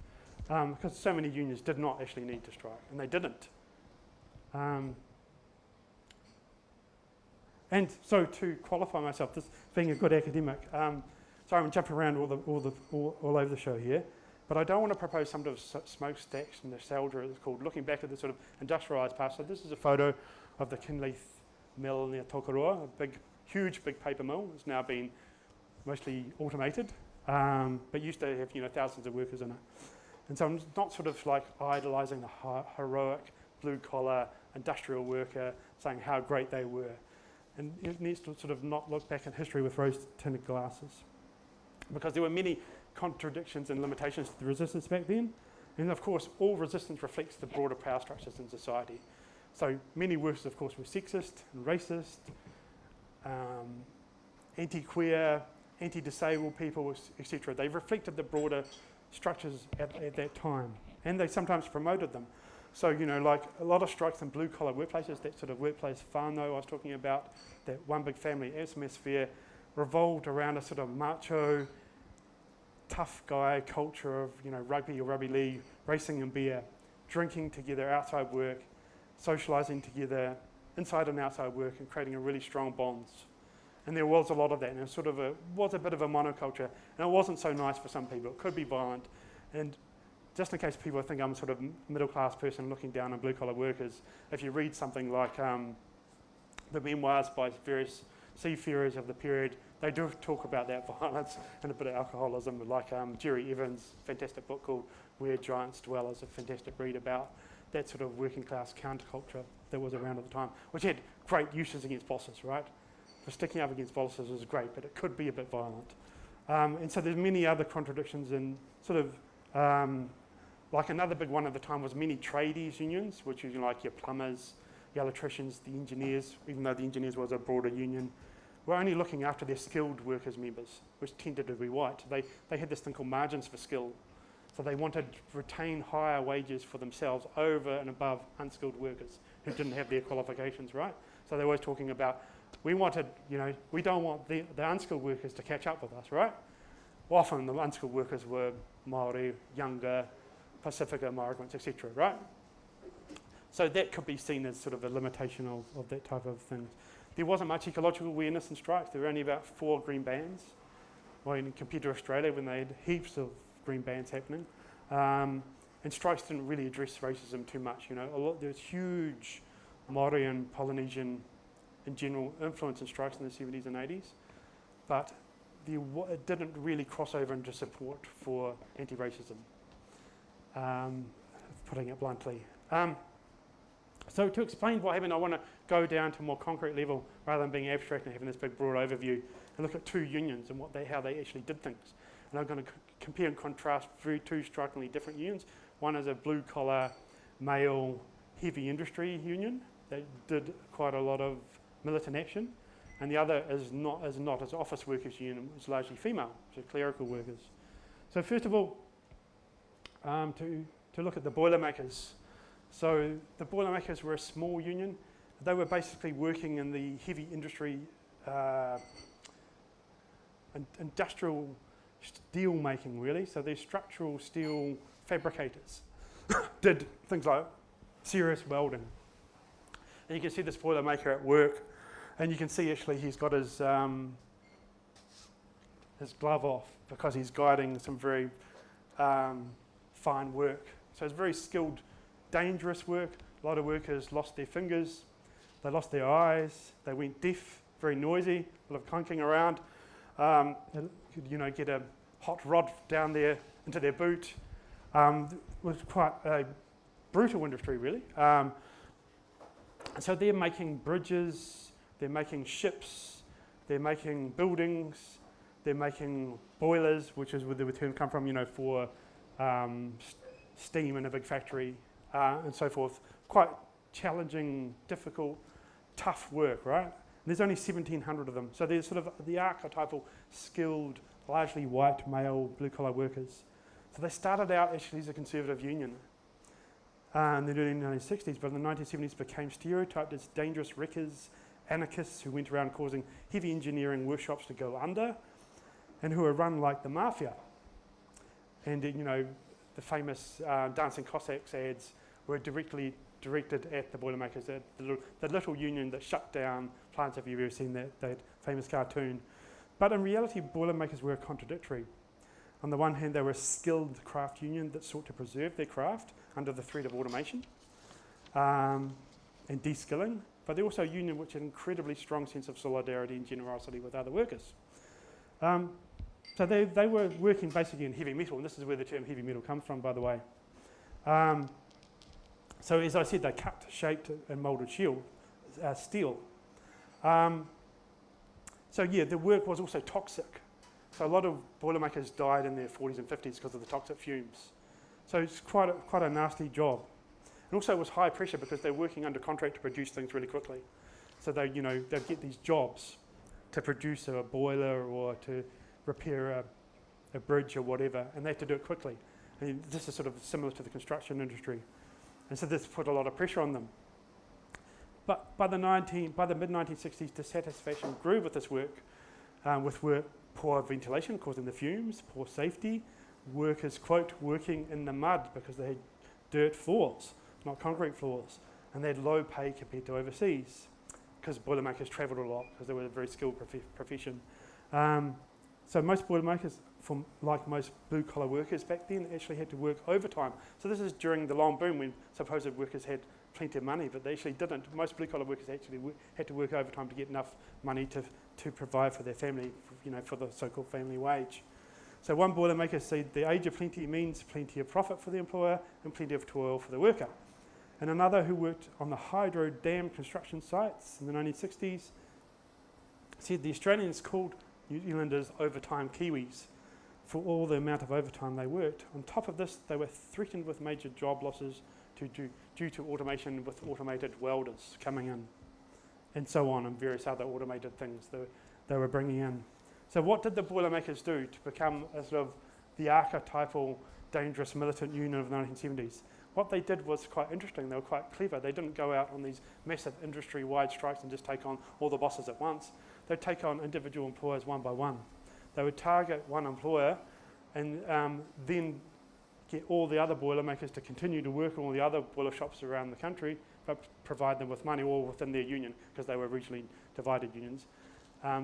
because so many unions did not actually need to strike, and they didn't. And so to qualify myself, this being a good academic, sorry I'm jumping around all over the show here, but I don't want to propose some sort of smokestacks nostalgia, it's called, looking back at the sort of industrialised past. So this is a photo of the Kinleith mill near Aotearoa, a huge paper mill. It's now been mostly automated, but used to have thousands of workers in it. And so I'm not sort of like idolising the heroic blue-collar industrial worker, saying how great they were. And it needs to sort of not look back in history with rose-tinted glasses, because there were many contradictions and limitations to the resistance back then. And of course, all resistance reflects the broader power structures in society. So many workers, of course, were sexist and racist, anti-queer, anti-disabled people, etc. They reflected the broader structures at that time, and they sometimes promoted them. So, like a lot of strikes in blue-collar workplaces, that sort of workplace whānau I was talking about, that one big family atmosphere, revolved around a sort of macho, tough guy culture of, rugby or rugby league, racing and beer, drinking together outside work, socialising together inside and outside work, and creating a really strong bonds. And there was a lot of that, and it was a bit of a monoculture, and it wasn't so nice for some people. It could be violent, and just in case people think I'm a sort of middle-class person looking down on blue-collar workers, if you read something like the memoirs by various seafarers of the period, they do talk about that violence and a bit of alcoholism, like Jerry Evans' fantastic book called Where Giants Dwell is a fantastic read about that sort of working-class counterculture that was around at the time, which had great uses against bosses, right? For sticking up against bosses was great, but it could be a bit violent. And so there's many other contradictions and sort of like another big one at the time was many tradies unions, which was like your plumbers, the electricians, the engineers, even though the engineers was a broader union, were only looking after their skilled workers members, which tended to be white. They had this thing called margins for skill. So they wanted to retain higher wages for themselves over and above unskilled workers who didn't have their qualifications, right? So they were always talking about, we don't want the unskilled workers to catch up with us, right? Well, often the unskilled workers were Māori, younger, Pacifica migrants, etc., right? So that could be seen as sort of a limitation of that type of thing. There wasn't much ecological awareness in strikes. There were only about 4 green bands. well, compared to Australia when they had heaps of green bans happening. And strikes didn't really address racism too much. There's huge Māori and Polynesian, in general, influence in strikes in the 70s and 80s, but it didn't really cross over into support for anti-racism, putting it bluntly. So to explain what happened, I want to go down to a more concrete level rather than being abstract and having this big broad overview, and look at two unions and how they actually did things. And I'm going to compare and contrast two strikingly different unions. One is a blue-collar, male, heavy industry union that did quite a lot of militant action, and the other is not as office workers union, it's largely female, so clerical workers. So first of all, to look at the Boilermakers. So the Boilermakers were a small union. They were basically working in the heavy industry, industrial steel making, really. So they're structural steel fabricators. Did things like serious welding. And you can see this Boilermaker at work, and you can see actually he's got his glove off because he's guiding some very fine work. So it's very skilled, dangerous work. A lot of workers lost their fingers, they lost their eyes, they went deaf, very noisy, a lot of clunking around. Get a hot rod down there into their boot. It was quite a brutal industry, really. So they're making bridges, they're making ships, they're making buildings, they're making boilers, which is where the term come from, for steam in a big factory, and so forth. Quite challenging, difficult, tough work, right? And there's only 1,700 of them. So they're sort of the archetypal, skilled, largely white, male, blue-collar workers. So they started out actually as a conservative union in the early 1960s, but in the 1970s became stereotyped as dangerous wreckers, anarchists who went around causing heavy engineering workshops to go under, and who were run like the mafia. And the famous Dancing Cossacks ads were directly directed at the Boilermakers, the little union that shut down plants. If you've ever seen that famous cartoon. But in reality, Boilermakers were contradictory. On the one hand, they were a skilled craft union that sought to preserve their craft under the threat of automation and de-skilling, but they're also a union which had an incredibly strong sense of solidarity and generosity with other workers. So they were working basically in heavy metal, and this is where the term heavy metal comes from, by the way. So as I said, they cut, shaped and moulded steel. The work was also toxic. So a lot of Boilermakers died in their 40s and 50s because of the toxic fumes. So it's quite a nasty job. And also it was high pressure because they're working under contract to produce things really quickly. So they'd get these jobs to produce a boiler or to repair a bridge or whatever, and they had to do it quickly. And this is sort of similar to the construction industry. And so this put a lot of pressure on them. But by the mid-1960s, dissatisfaction grew with this work, poor ventilation causing the fumes, poor safety, workers, quote, working in the mud because they had dirt floors, not concrete floors, and they had low pay compared to overseas because Boilermakers travelled a lot because they were a very skilled profession. So most Boilermakers, like most blue-collar workers back then, actually had to work overtime. So this is during the long boom when supposed workers had plenty of money, but they actually didn't. Most blue-collar workers actually had to work overtime to get enough money to provide for their family, for the so-called family wage. So one Boilermaker said the age of plenty means plenty of profit for the employer and plenty of toil for the worker. And another who worked on the hydro dam construction sites in the 1960s said the Australians called New Zealanders overtime Kiwis for all the amount of overtime they worked. On top of this, they were threatened with major job losses due to automation with automated welders coming in, and so on, and various other automated things that they were bringing in. So what did the Boilermakers do to become a sort of the archetypal dangerous militant union of the 1970s? What they did was quite interesting. They were quite clever. They didn't go out on these massive industry-wide strikes and just take on all the bosses at once. They'd take on individual employers one by one. They would target one employer and then get all the other Boilermakers to continue to work in all the other boiler shops around the country, but provide them with money all within their union because they were regionally divided unions.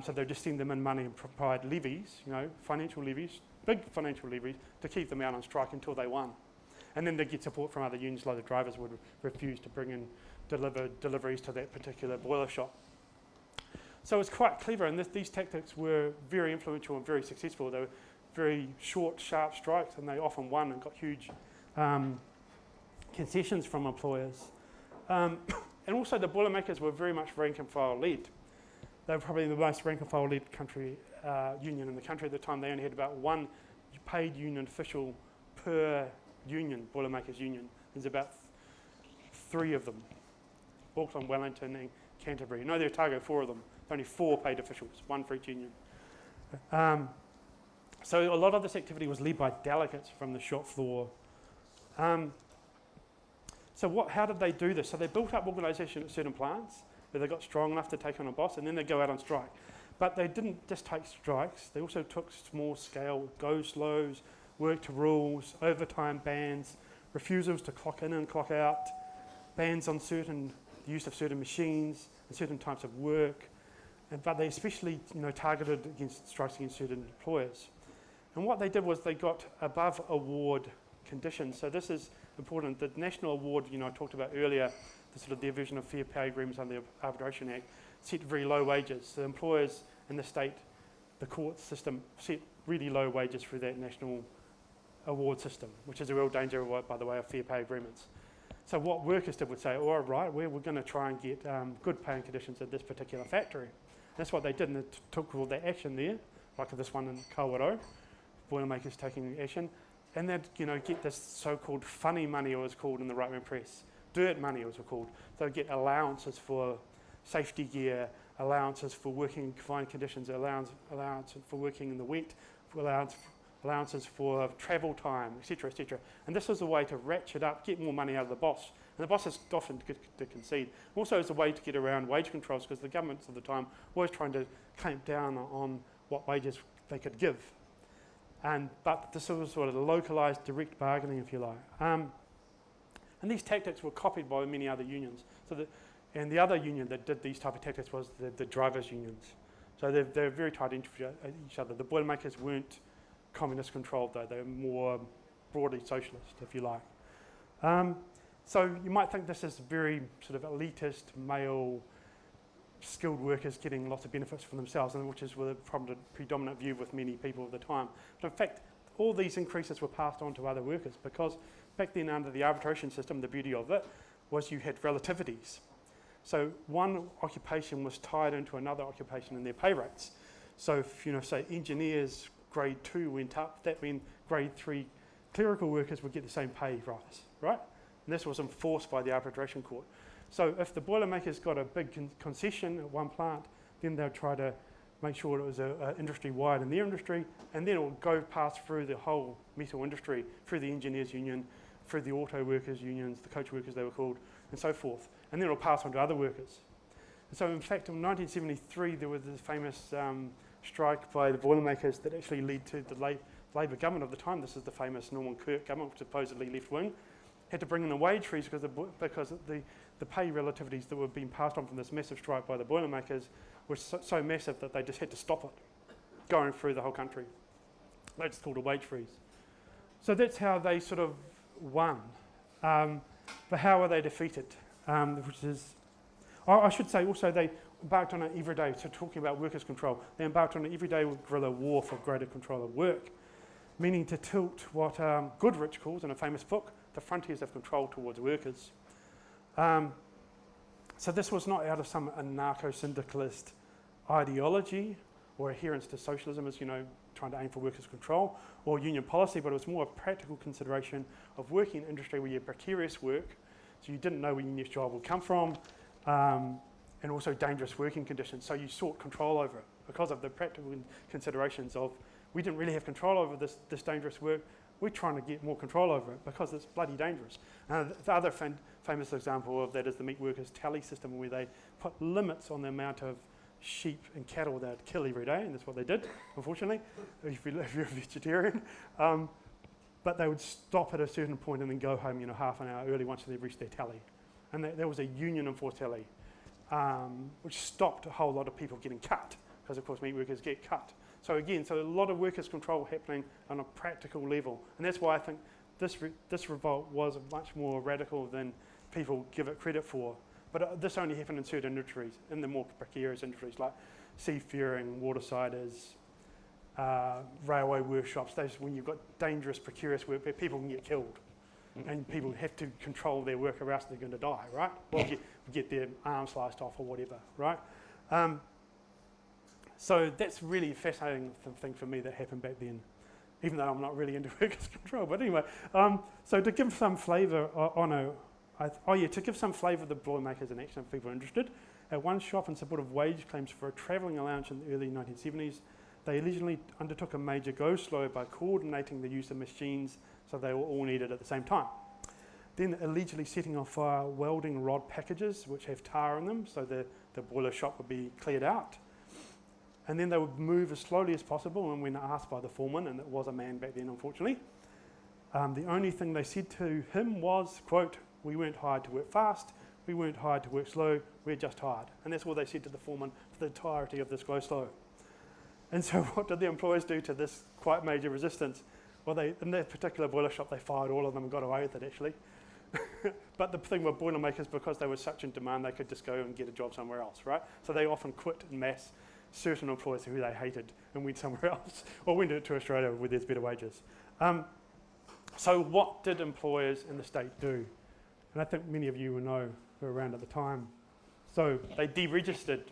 So they'll just send them in money and provide levies, financial levies, big financial levies, to keep them out on strike until they won. And then they get support from other unions, like the drivers would refuse to bring in deliveries to that particular boiler shop. So it's quite clever, and these tactics were very influential and very successful. They were very short, sharp strikes, and they often won and got huge concessions from employers. And also the Boilermakers were very much rank and file led. They were probably the most rank and file led country union in the country at the time. They only had about one paid union official per union, Boilermakers union. There's about 3 of them: Auckland, Wellington and Canterbury. No, there are Otago, 4 of them. Only 4 paid officials, 1 for each union. So a lot of this activity was led by delegates from the shop floor. So how did they do this? So they built up organisation at certain plants where they got strong enough to take on a boss, and then they go out on strike. But they didn't just take strikes, they also took small scale go-slows, work to rules, overtime bans, refusals to clock in and clock out, bans on the use of certain machines and certain types of work. But they especially targeted against strikes against certain employers. And what they did was they got above award conditions. So this is important. The national award, I talked about earlier, their version of fair pay agreements under the Arbitration Act, set very low wages. The employers in the state, the court system, set really low wages through that national award system, which is a real danger, by the way, of fair pay agreements. So what workers did would say, all right, we're going to try and get good paying conditions at this particular factory. And that's what they did, and they took all that action there, like this one in Kawerau, Boilermakers taking action, and they'd get this so-called funny money, it was called in the right-wing press, dirt money it was called. They'd get allowances for safety gear, allowances for working in confined conditions, allowance for working in the wet, allowances for travel time, etc., etc. And this was a way to ratchet up, get more money out of the boss. And the bosses often to concede. Also as a way to get around wage controls, because the governments of the time were always trying to clamp down on what wages they could give. But this was sort of localised direct bargaining, if you like. And these tactics were copied by many other unions. And the other union that did these type of tactics was the drivers' unions. So they're very tied into each other. The Boilermakers weren't communist controlled though, they were more broadly socialist, if you like. So you might think this is very sort of elitist, male, skilled workers getting lots of benefits for themselves, and which is the predominant view with many people of the time. But in fact, all these increases were passed on to other workers, because back then under the arbitration system, the beauty of it was you had relativities. So one occupation was tied into another occupation in their pay rates. So if, say engineers grade 2 went up, that meant grade 3 clerical workers would get the same pay rise, right? And this was enforced by the arbitration court. So if the Boilermakers got a big concession at one plant, then they'd try to make sure it was industry-wide in their industry, and then it would go past through the whole metal industry, through the engineers union, through the auto workers unions, the coach workers they were called, and so forth. And then it will pass on to other workers. And so in fact, in 1973, there was this famous strike by the Boilermakers that actually led to the Labour government of the time. This is the famous Norman Kirk government, supposedly left-wing, had to bring in a wage freeze because the pay relativities that were being passed on from this massive strike by the Boilermakers were so massive that they just had to stop it going through the whole country. That's called a wage freeze. So that's how they sort of won. But how were they defeated? Which is, I should say also they embarked on an everyday, so talking about workers' control, they embarked on an everyday guerrilla war for greater control of work, meaning to tilt what Goodrich calls in a famous book, the frontiers of control towards workers. So this was not out of some anarcho-syndicalist ideology or adherence to socialism as, trying to aim for workers' control or union policy, but it was more a practical consideration of working in industry where you had precarious work, so you didn't know where your next job would come from, and also dangerous working conditions, so you sought control over it because of the practical considerations of we didn't really have control over this dangerous work, we're trying to get more control over it because it's bloody dangerous. The other famous example of that is the meat workers' tally system, where they put limits on the amount of sheep and cattle they'd kill every day, and that's what they did, unfortunately, if you're a vegetarian. But they would stop at a certain point and then go home, half an hour early once they've reached their tally. And there was a union enforced tally, which stopped a whole lot of people getting cut, because of course meat workers get cut. So again, so a lot of workers' control happening on a practical level, and that's why I think this revolt was much more radical than people give it credit for. But this only happened in certain industries, in the more precarious industries like seafaring, watersiders, railway workshops. Those when you've got dangerous, precarious work where people can get killed, and people have to control their work or else they're going to die, right? Or get their arm sliced off or whatever, right? So that's really a fascinating thing for me that happened back then, even though I'm not really into workers' control. But anyway, so to give some flavour to give some flavour of the Boilermakers in action if people are interested, at one shop in support of wage claims for a travelling allowance in the early 1970s, they allegedly undertook a major go slow by coordinating the use of machines so they were all needed at the same time. Then allegedly setting on fire welding rod packages which have tar in them, so the boiler shop would be cleared out. And then they would move as slowly as possible, and when asked by the foreman, and it was a man back then unfortunately, the only thing they said to him was, quote, "We weren't hired to work fast, we weren't hired to work slow, we're just hired." And that's all they said to the foreman for the entirety of this go slow. And so what did the employers do to this quite major resistance? Well, in that particular boiler shop, they fired all of them and got away with it actually. But the thing with Boilermakers, because they were such in demand, they could just go and get a job somewhere else, right? So they often quit en masse certain employers who they hated and went somewhere else, or went to Australia where there's better wages. So what did employers in the state do? And I think many of you will know who were around at the time. So they deregistered.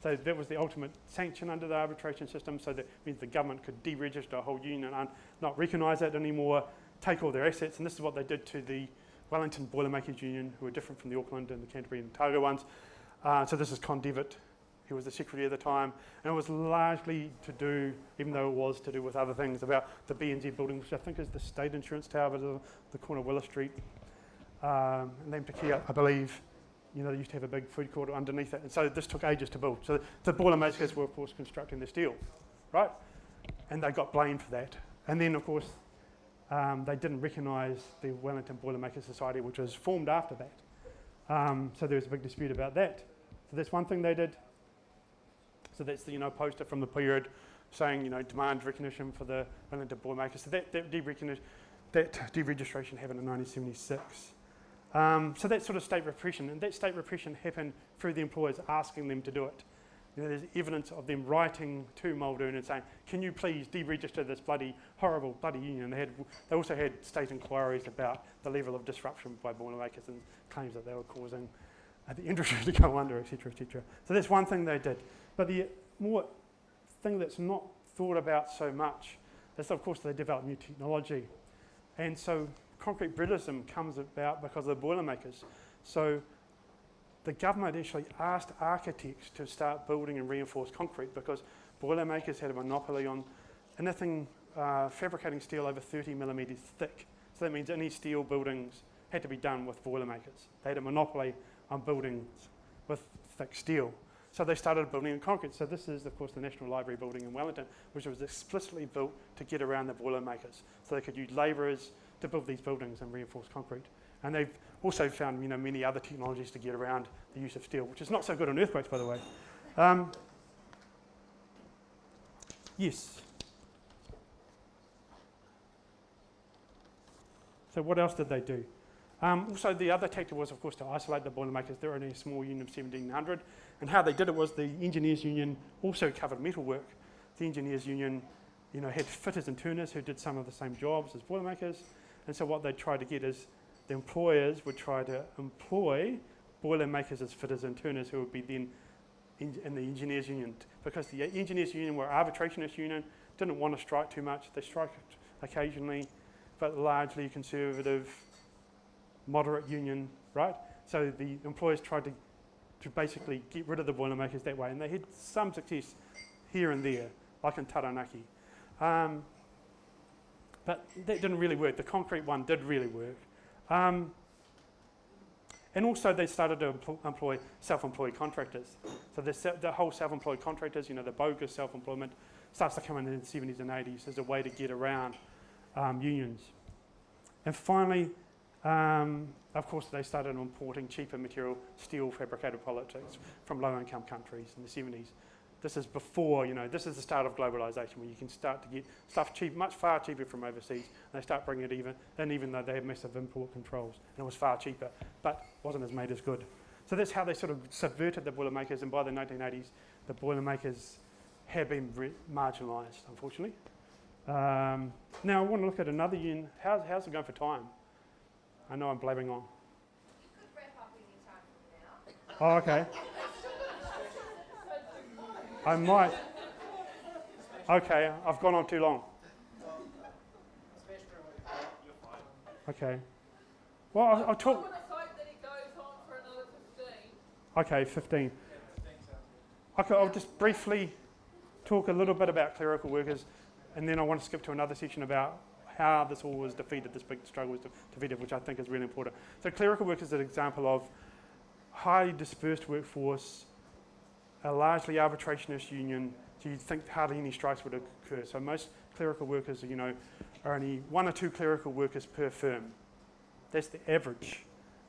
So that was the ultimate sanction under the arbitration system. So that means the government could deregister a whole union and not recognise it anymore, take all their assets. And this is what they did to the Wellington Boilermakers Union, who were different from the Auckland and the Canterbury and Otago ones. So this is Con Devitt, who was the secretary at the time. And it was largely to do, even though it was to do with other things, about the BNZ building, which I think is the state insurance tower, but the corner of Willow Street. And then Picket, I believe, they used to have a big food court underneath it. And so this took ages to build. So the Boilermakers were, of course, constructing the steel, right? And they got blamed for that. And then, of course, they didn't recognise the Wellington Boilermakers Society, which was formed after that. So there was a big dispute about that. So that's one thing they did. So that's the poster from the period saying demand recognition for the Wellington Boilermakers. So that deregistration happened in 1976. So that sort of state repression, and that state repression happened through the employers asking them to do it. There's evidence of them writing to Muldoon and saying, "Can you please deregister this horrible bloody union?" They also had state inquiries about the level of disruption by Boilermakers and claims that they were causing the industry to go under, etc., etc. So that's one thing they did. But the more thing that's not thought about so much is, of course, they developed new technology. And so concrete Britism comes about because of the Boilermakers. So the government actually asked architects to start building and reinforced concrete because Boilermakers had a monopoly on anything fabricating steel over 30 millimetres thick. So that means any steel buildings had to be done with Boilermakers. They had a monopoly on buildings with thick steel. So they started building in concrete. So this is, of course, the National Library building in Wellington, which was explicitly built to get around the Boilermakers. So they could use labourers to build these buildings and reinforced concrete. And they've also found many other technologies to get around the use of steel, which is not so good on earthquakes, by the way. Yes. So what else did they do? Also, the other tactic was, of course, to isolate the Boilermakers. They're only a small union of 1,700. And how they did it was the Engineers Union also covered metalwork. The Engineers Union, had fitters and turners who did some of the same jobs as Boilermakers. And so what they tried to get is the employers would try to employ Boilermakers as fitters and turners who would be then in the Engineers Union. Because the Engineers Union were arbitrationist union, didn't want to strike too much. They strike occasionally, but largely conservative, moderate union, right? So the employers tried to basically get rid of the Boilermakers that way, and they had some success here and there, like in Taranaki. But that didn't really work. The concrete one did really work. And also they started to employ self-employed contractors. So the whole self-employed contractors, the bogus self-employment, starts to come in the 70s and 80s as a way to get around unions. And finally, of course, they started importing cheaper material, steel fabricated products from low-income countries in the 70s. This is before, this is the start of globalisation, where you can start to get stuff cheap, far cheaper from overseas, and they start bringing it even though they have massive import controls, and it was far cheaper, but wasn't as made as good. So that's how they sort of subverted the Boilermakers, and by the 1980s, the Boilermakers have been marginalised, unfortunately. Now I want to look at another union. How's it going for time? I know I'm blabbing on. You could wrap up any time from now. Oh, okay. I might. Okay, I've gone on too long. Okay. Well, I'll talk. I would have hoped that it goes on for another 15. Okay, 15. Okay, I'll just briefly talk a little bit about clerical workers, and then I want to skip to another section about how this all was defeated, this big struggle was defeated, which I think is really important. So clerical workers is an example of highly dispersed workforce, a largely arbitrationist union, so you'd think hardly any strikes would occur. So most clerical workers, are only 1 or 2 clerical workers per firm. That's the average.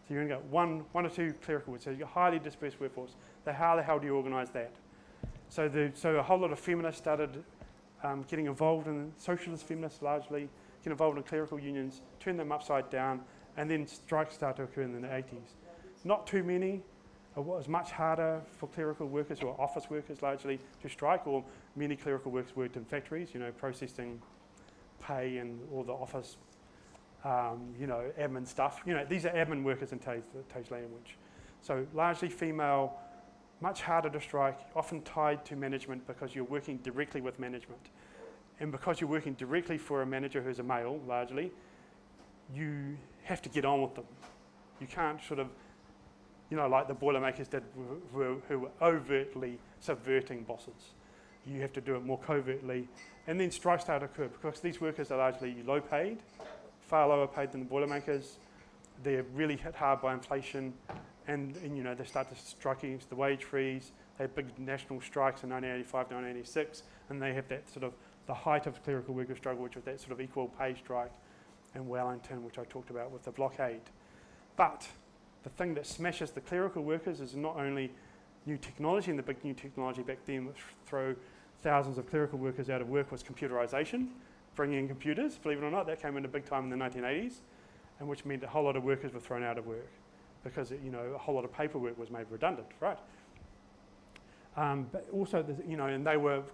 So you're going to get one or two clerical workers. So you've got a highly dispersed workforce. So how the hell do you organise that? So a whole lot of feminists started getting involved in, socialist feminists largely, get involved in clerical unions, turn them upside down, and then strikes start to occur in the 80s. Not too many. It was much harder for clerical workers or office workers largely to strike, or many clerical workers worked in factories, processing pay and all the office, admin stuff. These are admin workers in today's language. So largely female, much harder to strike, often tied to management because you're working directly with management. And because you're working directly for a manager who's a male, largely, you have to get on with them. You can't sort of, like the Boilermakers did, who were overtly subverting bosses. You have to do it more covertly. And then strikes start to occur because these workers are largely low paid, far lower paid than the Boilermakers. They're really hit hard by inflation, and they start to strike against the wage freeze. They had big national strikes in 1985, 1986, and they have that sort of the height of clerical worker struggle, which was that sort of equal pay strike in Wellington, which I talked about with the blockade. But the thing that smashes the clerical workers is not only new technology, and the big new technology back then which threw thousands of clerical workers out of work was computerisation, bringing in computers, believe it or not, that came in a big time in the 1980s, and which meant a whole lot of workers were thrown out of work because a whole lot of paperwork was made redundant, right? But also, and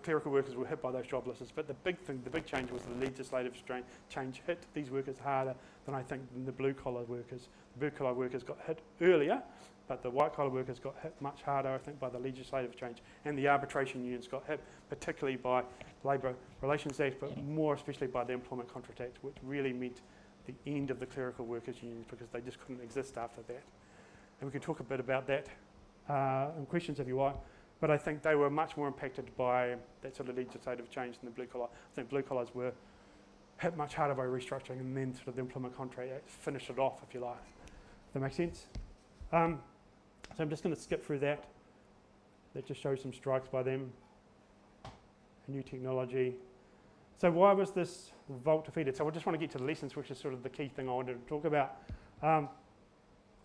clerical workers were hit by those job losses. But the big change was the legislative change hit these workers harder than I think than the blue collar workers. The blue collar workers got hit earlier, but the white collar workers got hit much harder, I think, by the legislative change. And the arbitration unions got hit, particularly by the Labour Relations Act, but more especially by the Employment Contract Act, which really meant the end of the clerical workers unions because they just couldn't exist after that. And we can talk a bit about that in questions if you want. But I think they were much more impacted by that sort of legislative change than the blue collar. I think blue collars were hit much harder by restructuring, and then sort of the Employment Contract Act finished it off, if you like. Does that make sense? So I'm just going to skip through that. That just shows some strikes by them. New technology. So why was this revolt defeated? So I just want to get to the lessons, which is sort of the key thing I wanted to talk about.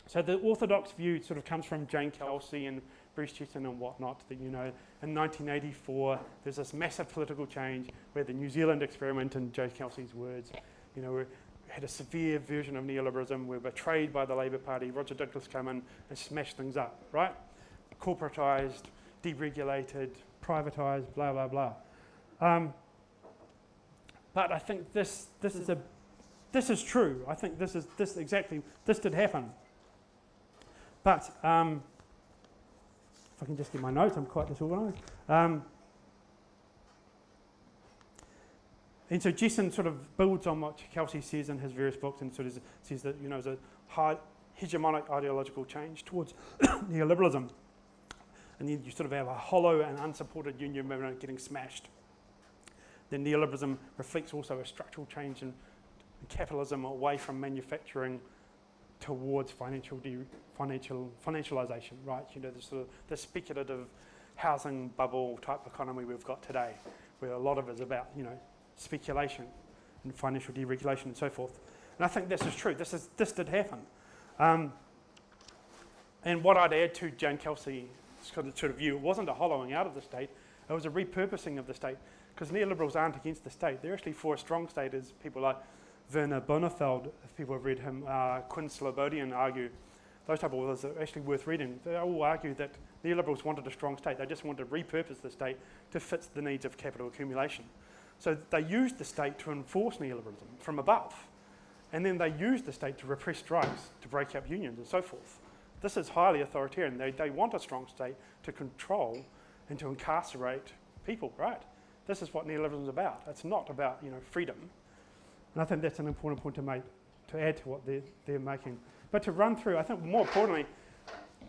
So the orthodox view sort of comes from Jane Kelsey and Bruce Chetton and whatnot, that, in 1984, there's this massive political change where the New Zealand experiment, in Jane Kelsey's words, we had a severe version of neoliberalism. We were betrayed by the Labour Party. Roger Douglas came in and smashed things up, right? Corporatised, deregulated, privatised, blah, blah, blah. But I think this is true. I think this did happen. But if I can just get my notes, I'm quite disorganised. And so Jesson sort of builds on what Kelsey says in his various books and sort of says that, there's a high hegemonic ideological change towards neoliberalism. And then you sort of have a hollow and unsupported union movement getting smashed. Then neoliberalism reflects also a structural change in capitalism away from manufacturing towards financialisation, right? The sort of the speculative housing bubble type economy we've got today, where a lot of it is about, speculation and financial deregulation and so forth. And I think this is true. This did happen. And what I'd add to Jane Kelsey's sort of view, it wasn't a hollowing out of the state. It was a repurposing of the state, because neoliberals aren't against the state. They're actually for a strong state, as people like Werner Bonefeld, if people have read him, Quinn Slobodian argue. Those type of authors are actually worth reading. They all argue that neoliberals wanted a strong state. They just wanted to repurpose the state to fit the needs of capital accumulation. So they used the state to enforce neoliberalism from above. And then they used the state to repress strikes, to break up unions and so forth. This is highly authoritarian. They want a strong state to control and to incarcerate people, right? This is what neoliberalism is about. It's not about, freedom. And I think that's an important point to make, to add to what they're making. But to run through, I think more importantly,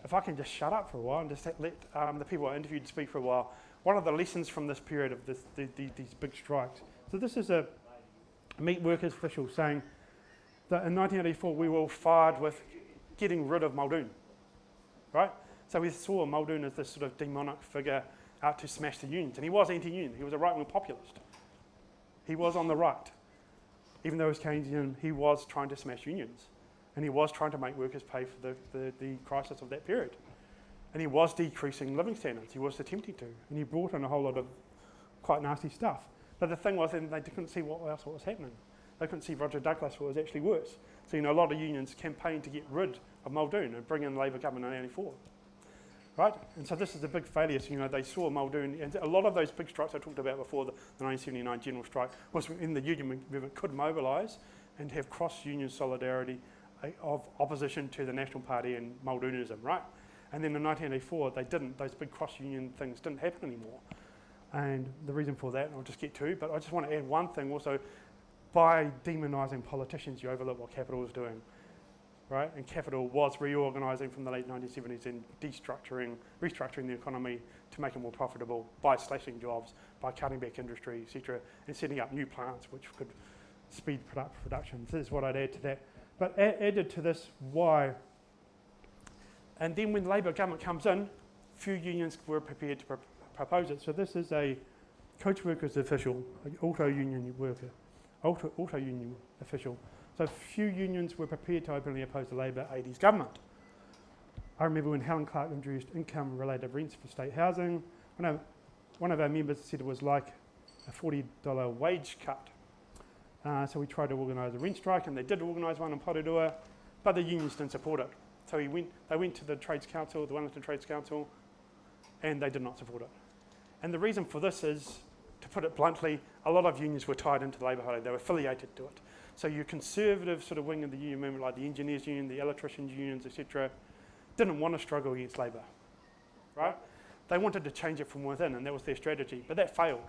if I can just shut up for a while and just let the people I interviewed speak for a while, one of the lessons from this period of these big strikes. So this is a meat workers official saying that in 1984 we were all fired with getting rid of Muldoon, right? So we saw Muldoon as this sort of demonic figure out to smash the unions. And he was anti-union. He was a right-wing populist. He was on the right. Even though he was Keynesian, he was trying to smash unions. And he was trying to make workers pay for the crisis of that period. And he was decreasing living standards. He was attempting to. And he brought in a whole lot of quite nasty stuff. But the thing was, then they couldn't see what else was happening. They couldn't see Roger Douglas, what was actually worse. So, a lot of unions campaigned to get rid of Muldoon and bring in the Labour government in 1984. Right? And so this is a big failure. So, they saw Muldoon, and a lot of those big strikes I talked about before, the 1979 general strike, was when the union movement could mobilise and have cross-union solidarity of opposition to the National Party and Muldoonism, right? And then in 1984, they didn't. Those big cross-union things didn't happen anymore. And the reason for that, I'll just get to, but I just want to add one thing also. By demonising politicians, you overlook what capital was doing, right? And capital was reorganising from the late 1970s and restructuring the economy to make it more profitable by slashing jobs, by cutting back industry, etc., and setting up new plants which could speed production. So this is what I'd add to that. But added to this, why? And then when the Labour government comes in, few unions were prepared to propose it. So this is a coach workers official, an auto union official. So few unions were prepared to openly oppose the Labour 80s government. I remember when Helen Clark introduced income-related rents for state housing, one of our members said it was like a $40 wage cut. So we tried to organise a rent strike, and they did organise one in Aotearoa, but the unions didn't support it. So they went to the Trades Council, the Wellington Trades Council, and they did not support it. And the reason for this is, to put it bluntly, a lot of unions were tied into the Labour Party. They were affiliated to it. So your conservative sort of wing of the union movement, like the engineers union, the electricians unions, etc., didn't want to struggle against Labour, right? They wanted to change it from within, and that was their strategy. But that failed.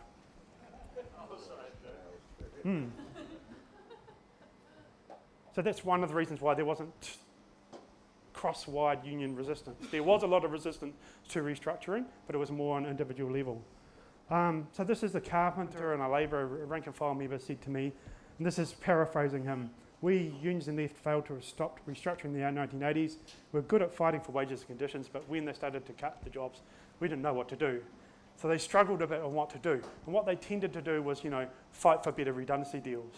So that's one of the reasons why there wasn't cross-wide union resistance. There was a lot of resistance to restructuring, but it was more on an individual level. So this is a carpenter and a Labour rank and file member said to me, and this is paraphrasing him, we, unions and left, failed to stop restructuring in the 1980s. We're good at fighting for wages and conditions, but when they started to cut the jobs, we didn't know what to do. So they struggled a bit on what to do. And what they tended to do was, fight for better redundancy deals.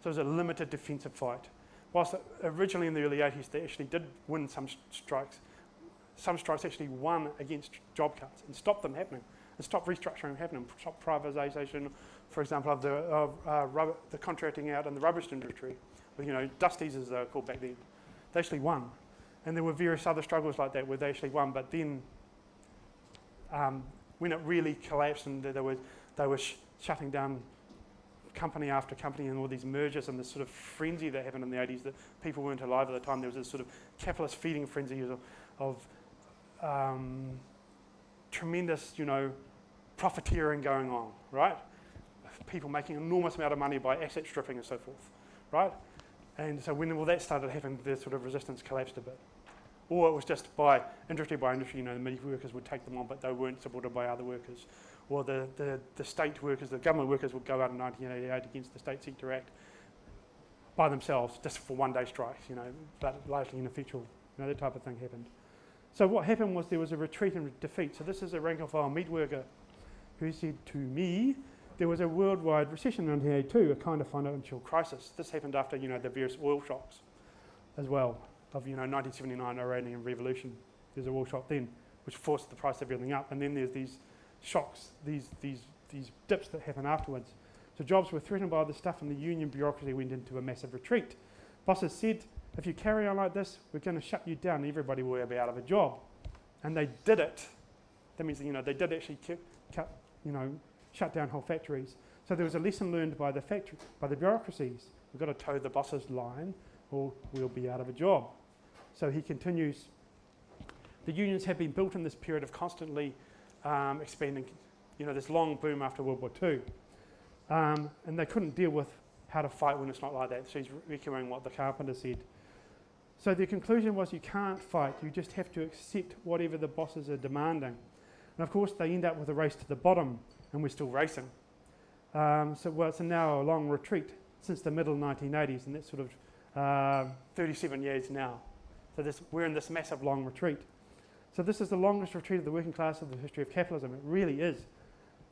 So it was a limited defensive fight. Whilst originally in the early 80s, they actually did win some strikes. Some strikes actually won against job cuts and stopped them happening. And stopped restructuring happening, stopped privatisation, for example, of the contracting out in the rubbish industry, with, dusties as they were called back then. They actually won. And there were various other struggles like that where they actually won, but then when it really collapsed and they were shutting down company after company and all these mergers and this sort of frenzy that happened in the 80s that people weren't alive at the time, there was this sort of capitalist feeding frenzy of tremendous, profiteering going on, right? People making an enormous amount of money by asset stripping and so forth, right? And so when all that started happening, the sort of resistance collapsed a bit. Or it was just by industry, the meat workers would take them on, but they weren't supported by other workers. Or the state workers, the government workers would go out in 1988 against the State Sector Act by themselves, just for one-day strikes, but largely ineffectual. That type of thing happened. So what happened was there was a retreat and defeat. So this is a rank and file meat worker who said to me, there was a worldwide recession in 1982, a kind of financial crisis. This happened after, the various oil shocks as well of, 1979 Iranian Revolution. There's a oil shock then, which forced the price of everything up. And then there's these shocks, these dips that happen afterwards. So jobs were threatened by this stuff, and the union bureaucracy went into a massive retreat. Bosses said, if you carry on like this, we're going to shut you down, and everybody will be out of a job. And they did it. That means, they did actually shut down whole factories. So there was a lesson learned by the bureaucracies. We've got to toe the boss's line, or we'll be out of a job. So he continues. The unions have been built in this period of constantly expanding, this long boom after World War II. And they couldn't deal with how to fight when it's not like that. So he's echoing what the carpenter said. So the conclusion was you can't fight, you just have to accept whatever the bosses are demanding. And of course they end up with a race to the bottom, and we're still racing. It's now a long retreat since the middle 1980s, and that's sort of 37 years now. So we're in this massive long retreat. So this is the longest retreat of the working class of the history of capitalism. It really is.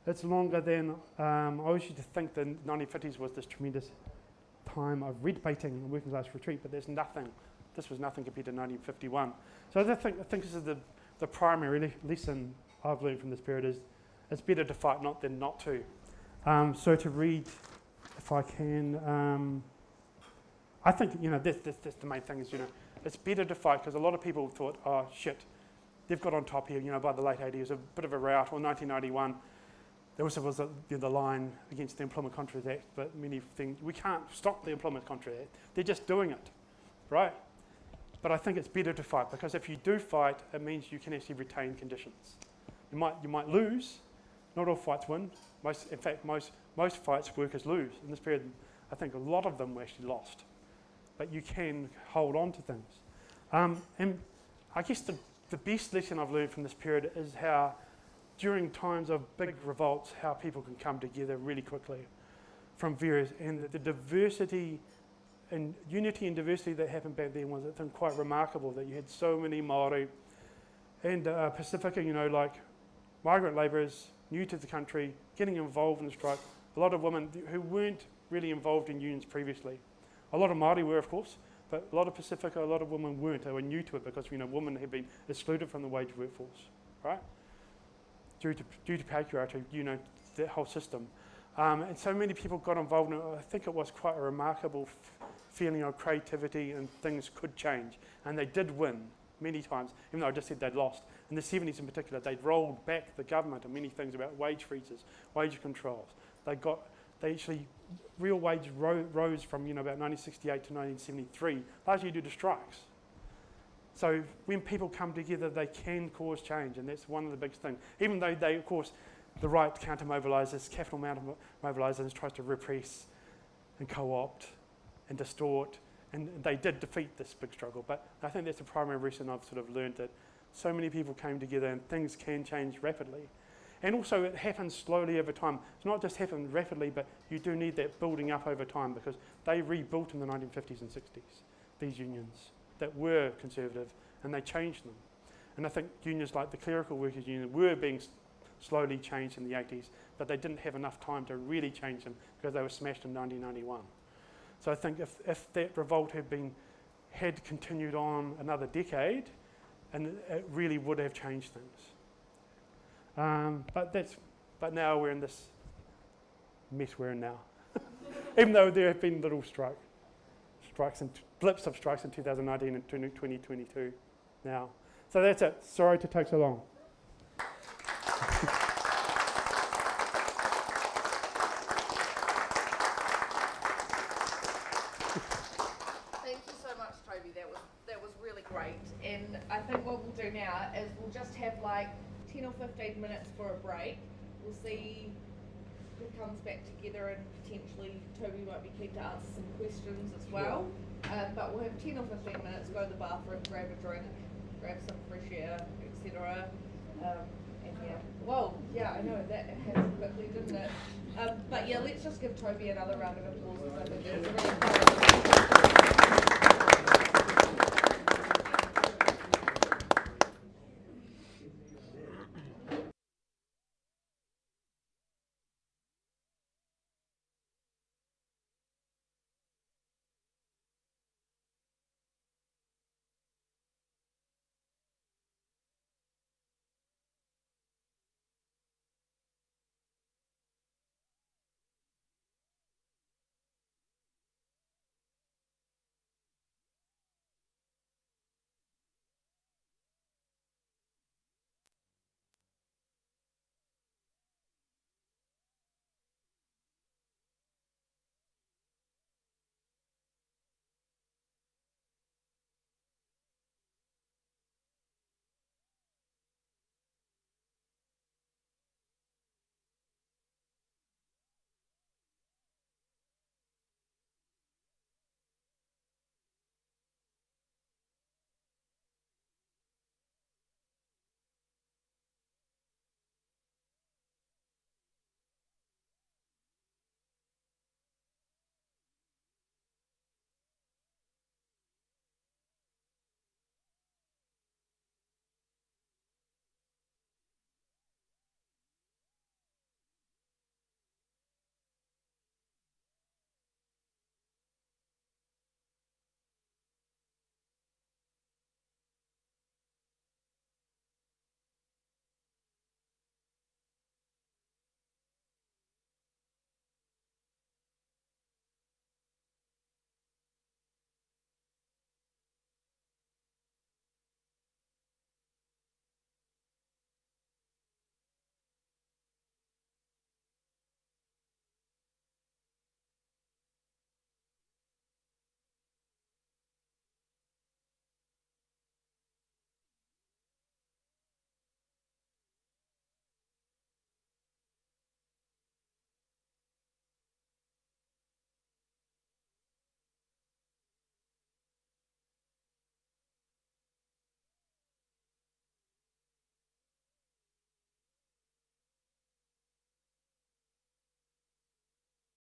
It's longer than, I always used to think the 1950s was this tremendous time of red baiting and working class retreat, but there's nothing. This was nothing compared to 1951. So I think this is the primary lesson I've learned from this period is it's better to fight than not to. So to read, if I can, I think, that's the main thing is, it's better to fight because a lot of people thought, oh shit, they've got on top here, by the late 80s, a bit of a rout, or 1991. There also was the line against the Employment Contracts Act, but many things, we can't stop the Employment Contracts Act. They're just doing it, right? But I think it's better to fight because if you do fight, it means you can actually retain conditions. You might lose. Not all fights win. In fact, most fights workers lose. In this period, I think a lot of them were actually lost. But you can hold on to things. And I guess the best lesson I've learned from this period is how, during times of big revolts, how people can come together really quickly from various, and the diversity and unity and diversity that happened back then was, I think, quite remarkable, that you had so many Māori and Pacifica, like migrant labourers, new to the country, getting involved in the strike. A lot of women who weren't really involved in unions previously. A lot of Māori were, of course, but a lot of Pacifica, a lot of women weren't. They were new to it because, women had been excluded from the wage workforce, right? Due to patriarchy, that whole system. And so many people got involved in it. I think it was quite a remarkable feeling of creativity, and things could change. And they did win many times, even though I just said they'd lost. In the 70s in particular, they'd rolled back the government on many things about wage freezes, wage controls. Real wage rose from about 1968 to 1973, largely due to strikes. So when people come together, they can cause change, and that's one of the big things. Even though they, of course, the right counter-mobilises, capital mobilises, tries to repress and co-opt and distort, and they did defeat this big struggle. But I think that's the primary reason I've sort of learned that so many people came together and things can change rapidly. And also it happens slowly over time. It's not just happened rapidly, but you do need that building up over time because they rebuilt in the 1950s and 60s, these unions that were conservative, and they changed them. And I think unions like the Clerical Workers Union were being slowly changed in the 80s, but they didn't have enough time to really change them because they were smashed in 1991. So I think if that revolt had continued on another decade, and it really would have changed things. But now we're in this mess we're in now. Even though there have been little strikes and blips of strikes in 2019 and 2022 now. So that's it. Sorry to take so long. Thank you so much, Toby. That was really great. And I think what we'll do now is we'll just have like 10 or 15 minutes for a break. We'll see who comes back together, and potentially Toby might be keen to answer some questions as well. But we'll have 10 or 15 minutes, go to the bathroom, grab a drink, grab some fresh air, etc. And yeah, whoa, yeah, I know, that happened quickly, didn't it? But yeah, let's just give Toby another round of applause. I think it was a really